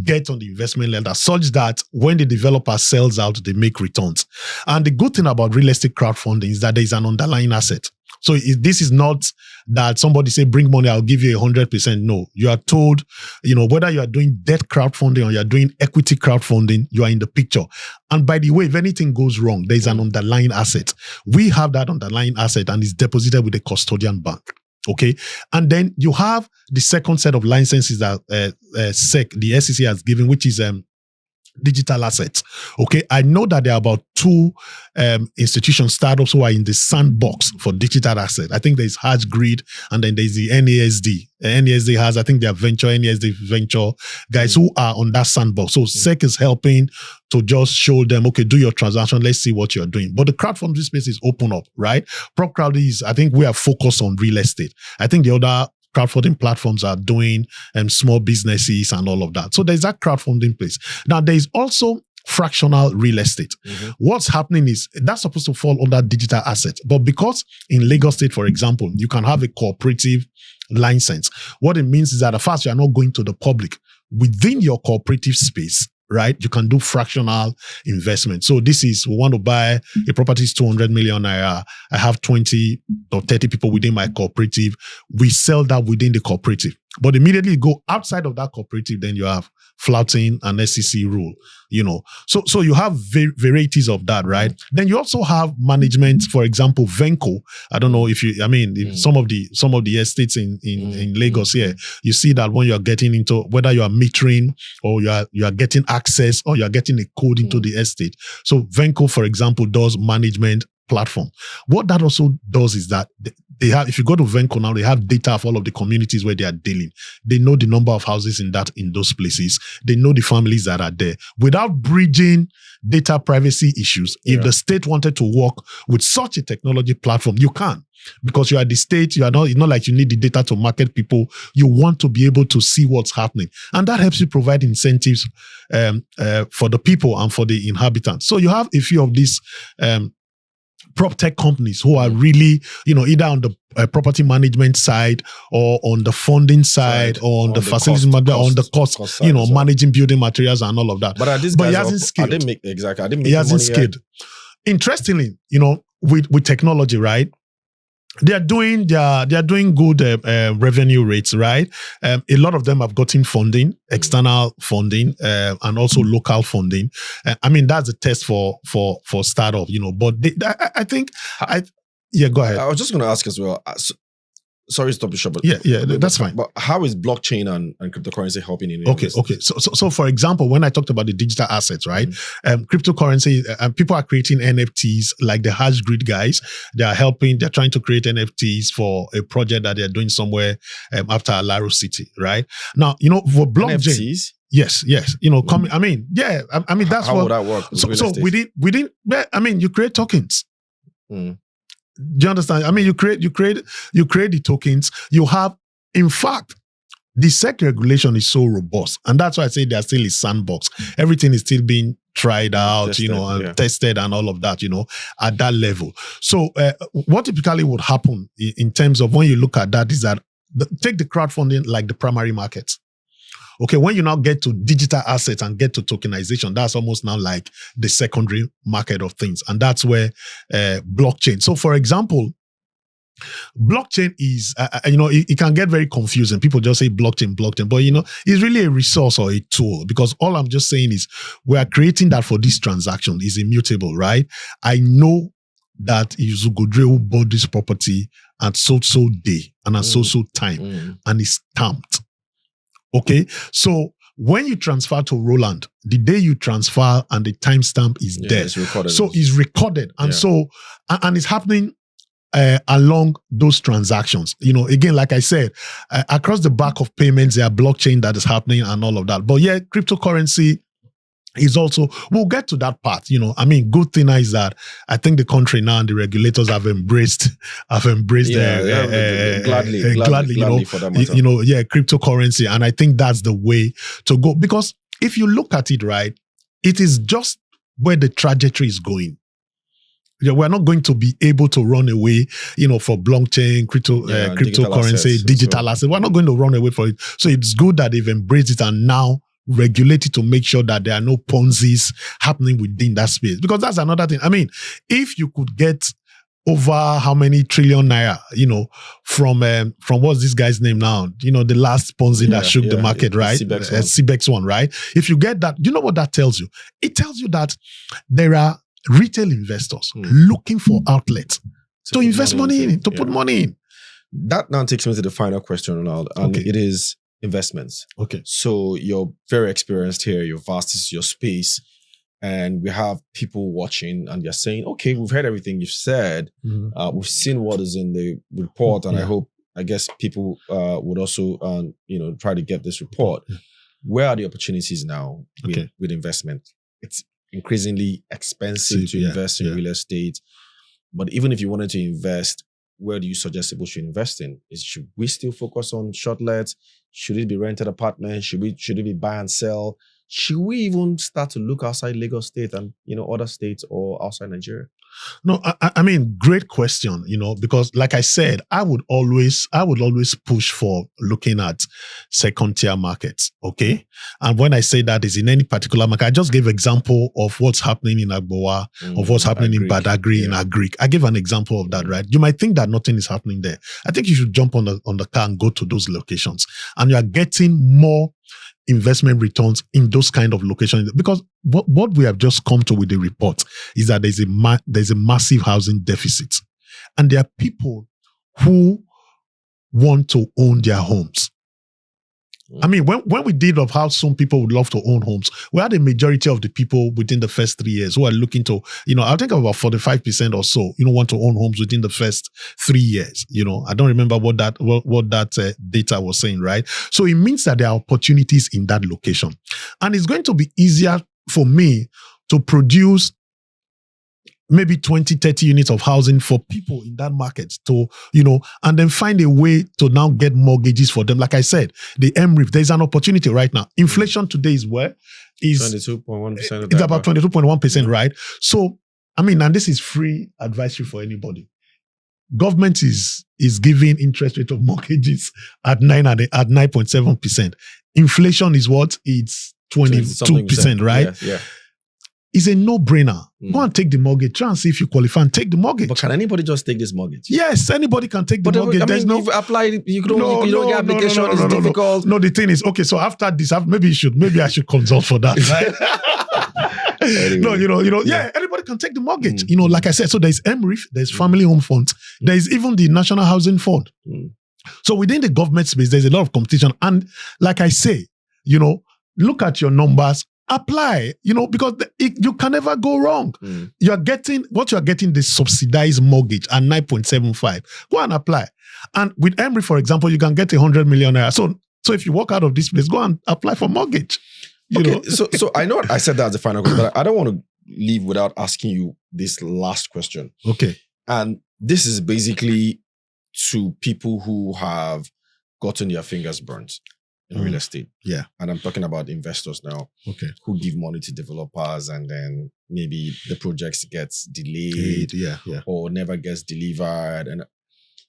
get on the investment ladder such that when the developer sells out, they make returns. And the good thing about real estate crowdfunding is that there is an underlying asset. So this is not that somebody say, bring money, I'll give you 100%. No, you are told, whether you are doing debt crowdfunding or you are doing equity crowdfunding, you are in the picture. And by the way, if anything goes wrong, there is an underlying asset. We have that underlying asset and it's deposited with a custodian bank. Okay. And then you have the second set of licenses that the SEC has given, which is digital assets. Okay, I know that there are about 2 institutions, startups who are in the sandbox for digital assets. I think there's HashGrid and then there's the NASD. NASD has, I think, their NASD venture guys who are on that sandbox. So SEC is helping to just show them, okay, do your transaction, let's see what you're doing. But the crowdfunding space is open up, right? Prop Crowdy is, I think we are focused on real estate. I think the other crowdfunding platforms are doing small businesses and all of that. So there's that crowdfunding place. Now, there is also fractional real estate. What's happening is that's supposed to fall under digital assets. But because in Lagos State, for example, you can have a cooperative license, what it means is that at first you are not going to the public. Within your cooperative space, right, you can do fractional investment. So this is, we want to buy a property is 200 million naira. I have 20 or 30 people within my cooperative. We sell that within the cooperative. But immediately you go outside of that cooperative, then you have flouting an SEC rule, So you have varieties of that, right? Then you also have management, for example, Venco. I don't know if some of the estates in Lagos here, you see that when you're getting into, whether you are metering or you are getting access or you are getting a code into the estate. So Venco, for example, does management platform. What that also does is that they have, if you go to Venco now, they have data of all of the communities where they are dealing. They know the number of houses in those places. They know the families that are there. Without bridging data privacy issues, if the state wanted to work with such a technology platform, you can. Because you are the state, it's not like you need the data to market people. You want to be able to see what's happening. And that helps you provide incentives for the people and for the inhabitants. So you have a few of these prop tech companies who are really, either on the property management side or on the funding side or on the facilities on the cost managing building materials and all of that. But he hasn't scaled. He hasn't scaled. Interestingly, with technology, right? They are doing good revenue rates, right? A lot of them have gotten funding, external funding, and also local funding. That's a test for startup, But I think, go ahead. I was just going to ask as well. Sorry to stop you short, but that's fine. But how is blockchain and cryptocurrency helping in Okay. So for example, when I talked about the digital assets, right? Cryptocurrency, people are creating NFTs like the HashGrid guys. They're trying to create NFTs for a project that they're doing somewhere after Alaro City, right? Now, for blockchain. NFTs? Yes. That's how what. Would that work? So within, you create tokens. Do you understand? You create the tokens. You have, in fact, the SEC regulation is so robust, and that's why I say they are still a sandbox. Everything is still being tried out, and tested and all of that, at that level. So what typically would happen in terms of when you look at that is that take the crowdfunding like the primary market. Okay, when you now get to digital assets and get to tokenization, that's almost now like the secondary market of things. And that's where blockchain. So for example, Blockchain is, it can get very confusing. People just say blockchain, but it's really a resource or a tool, because all I'm just saying is we are creating that for this transaction is immutable, right? I know that it's Ugodre who bought this property at so day and at so time, and it's stamped. Okay, so when you transfer to Roland, the day you transfer and the timestamp is there, it's recorded. So it's recorded, and so and it's happening along those transactions. Again, like I said, across the back of payments, there are blockchain that is happening and all of that. But yeah, cryptocurrency is also, we'll get to that part. Good thing is that I think the country now and the regulators have embraced gladly for that matter. Cryptocurrency. And I think that's the way to go, because if you look at it, right, it is just where the trajectory is going. We're not going to be able to run away, for blockchain, cryptocurrency, digital assets. We're not going to run away for it. So it's good that they've embraced it and now regulate it to make sure that there are no Ponzi's happening within that space. Because that's another thing. If you could get over how many trillion naira, from what's this guy's name now? The last Ponzi that shook the market, right? CBEX one, right? If you get that, you know what that tells you? It tells you that there are retail investors looking for outlets to invest money in, to put money in. That now takes me to the final question, Ronald, and it is investments. Okay. So you're very experienced here, you're vast, this is your space, and we have people watching and they're saying, okay, we've heard everything you've said, we've seen what is in the report, and I guess people would also try to get this report. Where are the opportunities now with investment? It's increasingly expensive to invest in real estate. But even if you wanted to invest, where do you suggest people should invest in? Should we still focus on shortlets? Should it be rented apartments? Should it be buy and sell? Should we even start to look outside Lagos State and other states or outside Nigeria? No, great question, because like I said, I would always push for looking at second tier markets. Okay. And when I say that is in any particular market, I just gave example of what's happening in Agbowa, of what's happening in Badagry, in Agric. I gave an example of that, right? You might think that nothing is happening there. I think you should jump on the car and go to those locations, and you are getting more investment returns in those kind of locations, because what we have just come to with the report is that there's a massive housing deficit, and there are people who want to own their homes. When we did of how some people would love to own homes, we had a majority of the people within the first 3 years who are looking to, I think about 45% or so, want to own homes within the first 3 years. I don't remember what that data was saying, right? So it means that there are opportunities in that location, and it's going to be easier for me to produce maybe 20, 30 units of housing for people in that market to, and then find a way to now get mortgages for them. Like I said, the MRIF, there's an opportunity right now. Inflation today is where? Is 22.1%. It's about 22.1%, right? So, and this is free advisory for anybody. Government is giving interest rate of mortgages at 9.7%. Inflation is what? It's 22%, right? Yeah. It's a no-brainer. Go and take the mortgage. Try and see if you qualify and take the mortgage. But can anybody just take this mortgage? Yes, anybody can take the mortgage. You've applied, you don't get application, it's difficult. No, the thing is, okay, so after this, maybe I should consult for that, right? Anyway. Anybody can take the mortgage. Like I said, so there's MRIF, there's family home funds, there's even the National Housing Fund. So within the government space, there's a lot of competition. And like I say, look at your numbers, apply, because you can never go wrong. You're getting the subsidized mortgage at 9.75. Go and apply. And with Emory, for example, you can get 100 million naira. So if you walk out of this place, go and apply for mortgage. So I know I said that as the final question, but I don't want to leave without asking you this last question. Okay. And this is basically to people who have gotten their fingers burnt in real estate. Yeah. And I'm talking about investors now. Okay. Who give money to developers and then maybe the projects gets delayed or never gets delivered. And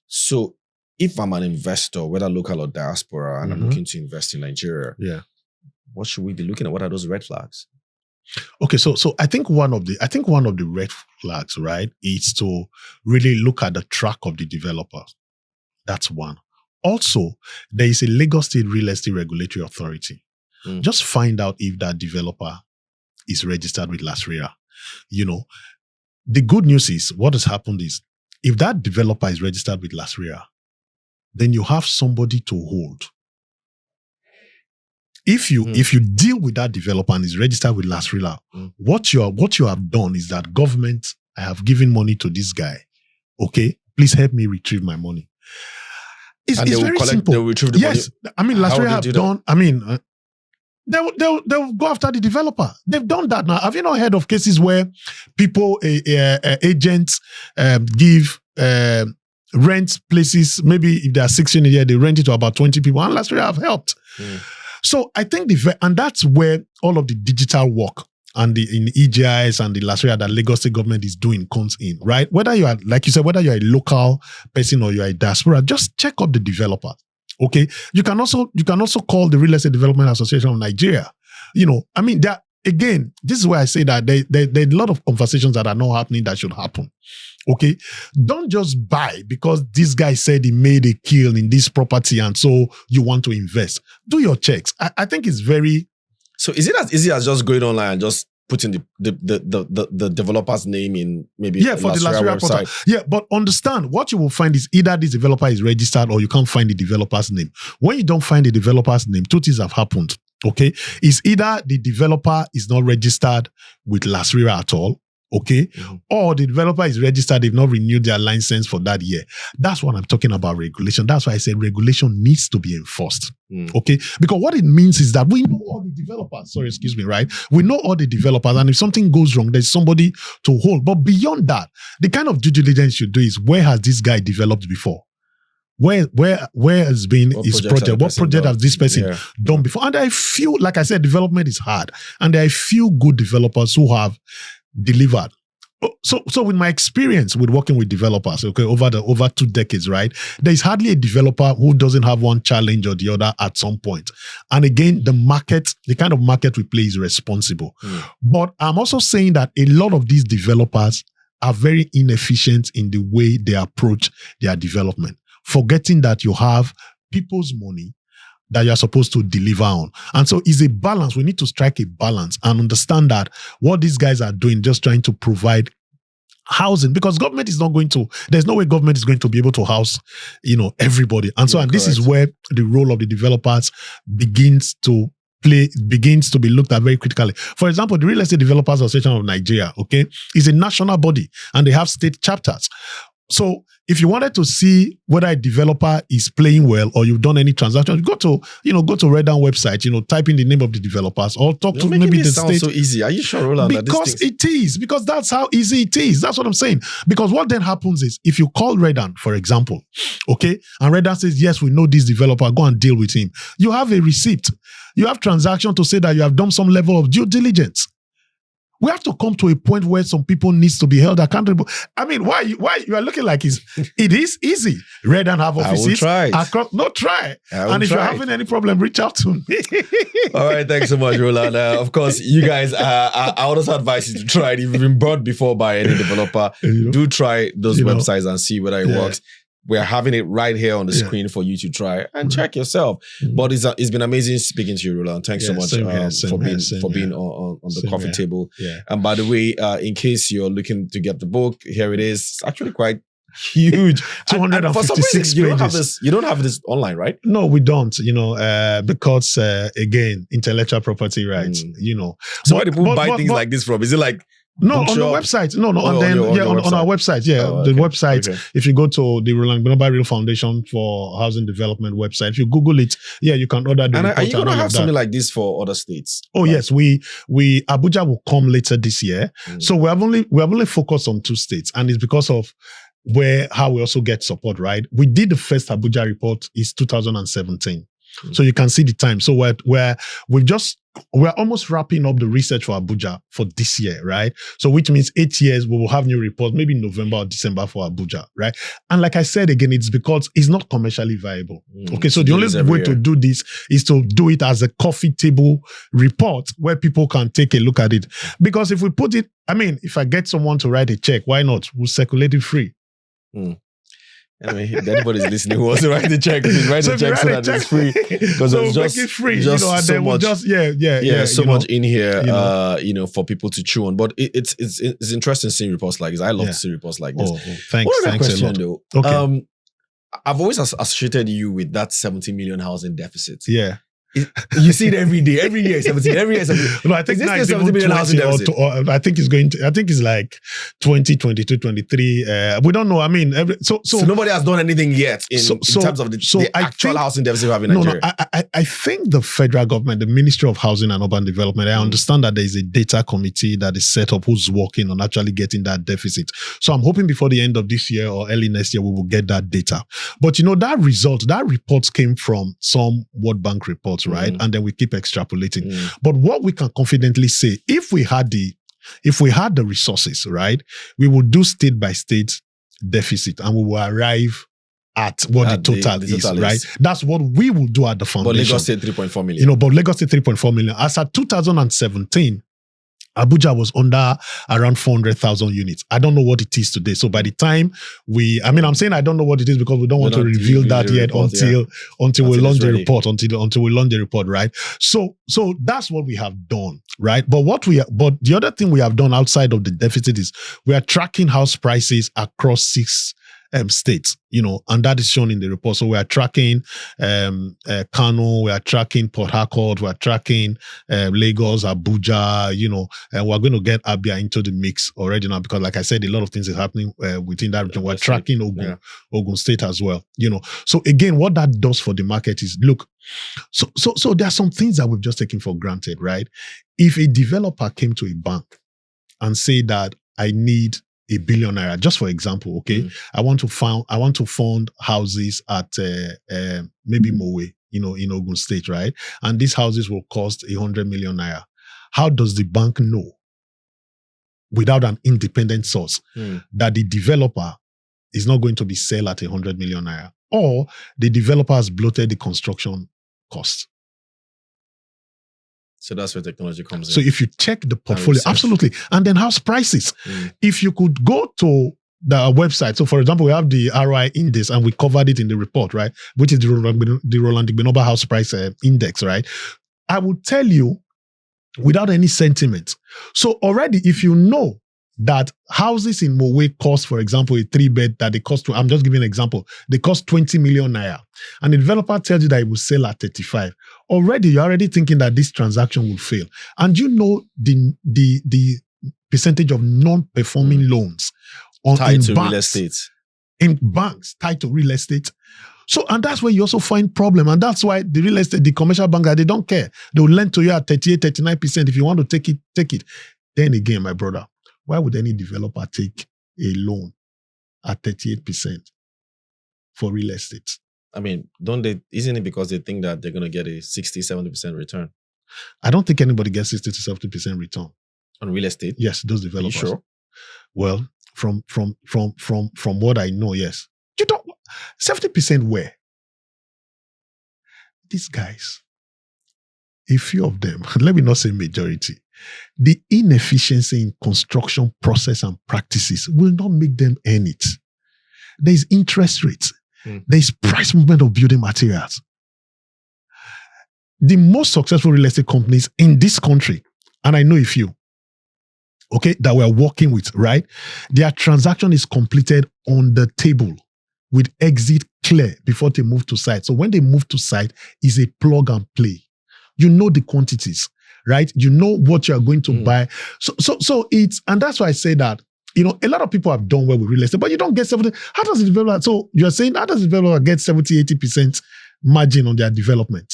so if I'm an investor, whether local or diaspora, and I'm looking to invest in Nigeria, what should we be looking at? What are those red flags? Okay, so I think one of the red flags, right, is to really look at the track of the developers. That's one. Also, there is a Lagos State Real Estate Regulatory Authority. Just find out if that developer is registered with LASREA. The good news is, what has happened is, if that developer is registered with LASREA, then you have somebody to hold. If you deal with that developer and is registered with LASREA, what you have done is that government, I have given money to this guy. Okay, please help me retrieve my money. It's very simple. They'll retrieve the money. Yes, I mean, LASREA have done. I mean, they'll go after the developer. They've done that now. Have you not heard of cases where people, agents, give rent places? Maybe if there are 16 a year, they rent it to about 20 people, and LASREA have helped. So I think and that's where all of the digital work and in EGIS and the LASREA that Lagos State government is doing comes in, right? Whether you are, like you said, whether you're a local person or you're a diaspora, just check up the developer. Okay, you can also call the Real Estate Development Association of Nigeria. I mean, again, this is where I say that there are a lot of conversations that are not happening that should happen. Okay, don't just buy because this guy said he made a kill in this property and so you want to invest. Do your checks. I think it's very. So is it as easy as just going online and just putting the developer's name in maybe for the LASREA website? Yeah, but understand what you will find is either this developer is registered or you can't find the developer's name. When you don't find the developer's name, two things have happened. Okay, it's either the developer is not registered with LASREA at all. Okay, or the developer is registered, they've not renewed their license for that year. That's what I'm talking about, regulation. That's why I said regulation needs to be enforced. Okay, because what it means is that we know all the developers. Sorry, excuse me, right? We know all the developers, and if something goes wrong, there's somebody to hold. But beyond that, the kind of due diligence you do is, where has this guy developed before? Where has been his project? What project has this person done before? And I feel, like I said, development is hard, and there are a few good developers who have delivered. So with my experience with working with developers, okay, over 2 decades, right, there is hardly a developer who doesn't have one challenge or the other at some point. And again, the kind of market we play is responsible. But I'm also saying that a lot of these developers are very inefficient in the way they approach their development, forgetting that you have people's money that you're supposed to deliver on. And so it's a balance. We need to strike a balance and understand that what these guys are doing, just trying to provide housing, because government is not going to, there's no way government is going to be able to house, everybody. And so, and this is where the role of the developers begins to be looked at very critically. For example, the Real Estate Developers Association of Nigeria, okay, is a national body and they have state chapters. So if you wanted to see whether a developer is playing well or you've done any transactions, go to Roland website, type in the name of the developers or talk to maybe the state. So easy. Are you sure, Roland? Because it is. Because that's how easy it is. That's what I'm saying. Because what then happens is, if you call Roland, for example, okay, and Roland says, yes, we know this developer, go and deal with him. You have a receipt. You have transaction to say that you have done some level of due diligence. We have to come to a point where some people needs to be held accountable. I mean, why you are looking like it is easy. Read and have offices. I will try. Try. And if you're having any problem, reach out to me. All right, thanks so much, Roland. Of course, you guys, I would also advise you to try it. If you've been bought before by any developer, do try those websites and see whether it works. We're having it right here on the screen for you to try and check yourself. But it's been amazing speaking to you, Roland. Thanks so much for being on the coffee table. Yeah. And by the way, in case you're looking to get the book, here it is. It's actually quite huge. 256 pages. You don't have this online, right? No, we don't. Because again, intellectual property rights. So where do people buy things like this from? Is it like? No, on the website. No, and then on our website. Yeah, the website. Okay. If you go to the Ronald Igbinoba Real Foundation for Housing Development website, if you Google it, you can order the report. Are you going to have something like this for other states? Oh, yes, we Abuja will come later this year. So we have only focused on 2 states, and it's because of how we also get support. Right, we did the first Abuja report is 2017. So you can see the time. So we've just we're almost wrapping up the research for Abuja for this year, right? So which means 8 years, we will have new reports, maybe November or December for Abuja, right? And like I said again, it's because it's not commercially viable. Okay, so the only way to do this is to do it as a coffee table report where people can take a look at it. Because if we put it, I mean, if I get someone to write a check, why not? We'll circulate it free. Anyway, if anybody's listening who wants to write the check, please write the check so that it's free. Because so it's make it free, just and so then we'll much, so much in here, for people to chew on. But it's interesting seeing reports like this. I love to see reports like this. Thanks a lot. Though. Okay. I've always associated you with that 70 million housing deficit. Yeah. You see it every day, every year, 17, every year, 17. No, I think it's 70 million housing deficit. I think it's like 20, 22, 23. We don't know. I mean, so nobody has done anything yet in terms of the actual housing deficit we have in Nigeria. I think the federal government, the Ministry of Housing and Urban Development, I understand that there is a data committee that is set up who's working on actually getting that deficit. So I'm hoping before the end of this year or early next year, we will get that data. But that report came from some World Bank reports, right? And then we keep extrapolating. But what we can confidently say, if we had the resources, right, we would do state by state deficit and we will arrive at what the total is, right? That's what we will do at the foundation. But Lagos State 3.4 million. But Lagos State 3.4 million. As at 2017, Abuja was under around 400,000 units. I don't know what it is today. So by the time I'm saying I don't know what it is because we don't want to reveal that yet until we launch the report, until we launch the report, right? So that's what we have done, right? But the other thing we have done outside of the deficit is we are tracking house prices across 6 states, and that is shown in the report. So we are tracking Kano, we are tracking Port Harcourt, we are tracking Lagos, Abuja, and we're going to get Abia into the mix already now because, like I said, a lot of things is happening within that region. We're tracking Ogun State as well, So again, what that does for the market is, look, so there are some things that we've just taken for granted, right? If a developer came to a bank and say that I need $1 billion naira, just for example, okay, I want to fund houses at maybe Mowe, in Ogun State, right? And these houses will cost 100 million naira. How does the bank know, without an independent source, that the developer is not going to be sell at 100 million naira, or the developer has bloated the construction cost? So that's where technology comes in. So if you check the portfolio, absolutely. And then house prices. If you could go to the website, so for example, we have the ROI index and we covered it in the report, right? Which is the Roland Igbinoba house price index, right? I would tell you without any sentiment. So already, if you know that houses in Mowe cost, for example, a 3-bed that they cost, I'm just giving an example, they cost 20 million naira. And the developer tells you that it will sell at 35. Already, you're already thinking that this transaction will fail. And the percentage of non-performing loans tied to real estate. In banks tied to real estate. So, and that's where you also find problem. And that's why the real estate, the commercial bank, they don't care. They will lend to you at 38, 39%. If you want to take it, take it. Then again, my brother, why would any developer take a loan at 38% for real estate? I mean, isn't it because they think that they're going to get a 60, 70% return? I don't think anybody gets 60 to 70% return. On real estate? Yes, those developers. Are you sure? Well, from what I know, yes. You don't, 70% where? These guys, a few of them, let me not say majority, the inefficiency in construction process and practices will not make them earn it. There's interest rates. There's price movement of building materials. The most successful real estate companies in this country, and I know a few, okay, that we're working with, right? Their transaction is completed on the table with exit clear before they move to site. So when they move to site, is a plug and play. You know the quantities, right? You know what you are going to buy. So it's, and that's why I say that, a lot of people have done well with real estate, but you don't get 70. How does the developer, so you're saying, how does the developer get 70, 80% margin on their development?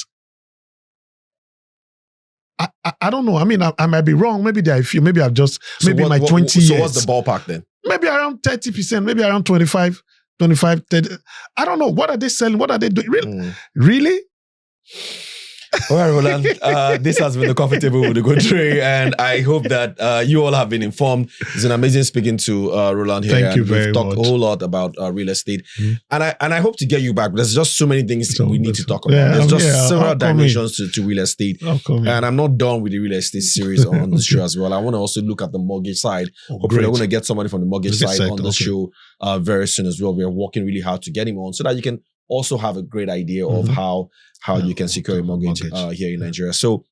I don't know. I mean, I might be wrong. Maybe there are a few. Maybe I've just, maybe my 20 years. So what's the ballpark then? Maybe around 30%, maybe around 25, 30. I don't know. What are they selling? What are they doing? Really? All right, Roland. This has been the Coffee Table with Ugodre, and I hope that you all have been informed. It's an amazing speaking to Roland here. Thank you very We've talked much. a whole lot about real estate, Mm. and I hope to get you back. There's just so many things So we need to talk about. yeah, There's just several I'll come in. dimensions to real estate, I'll come in. and I'm not done with the real estate series on the show as well. I want to also look at the mortgage side. Hopefully, Great. I'm going to get somebody from the mortgage Mortgage side side, on the okay. show very soon as well. We are working really hard to get him on so that you can also have a great idea of how you can secure a mortgage here in Nigeria. So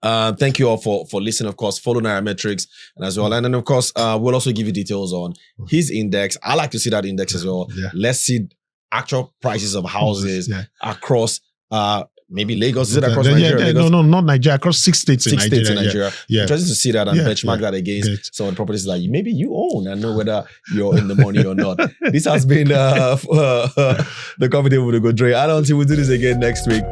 thank you all for listening. Of course, follow Nairametrics and as well. And then of course, we'll also give you details on his index. I like to see that index as well. Yeah. Let's see actual prices of houses across maybe Lagos. Is it across Yeah, Nigeria? no, not Nigeria. Across 6 states in Nigeria. States in Nigeria. Yeah. Interesting to see that and benchmark that against some of the properties that maybe you own and know whether you're in the money or not. This has been the Coffee Table with Ugodre. And until we do this again next week,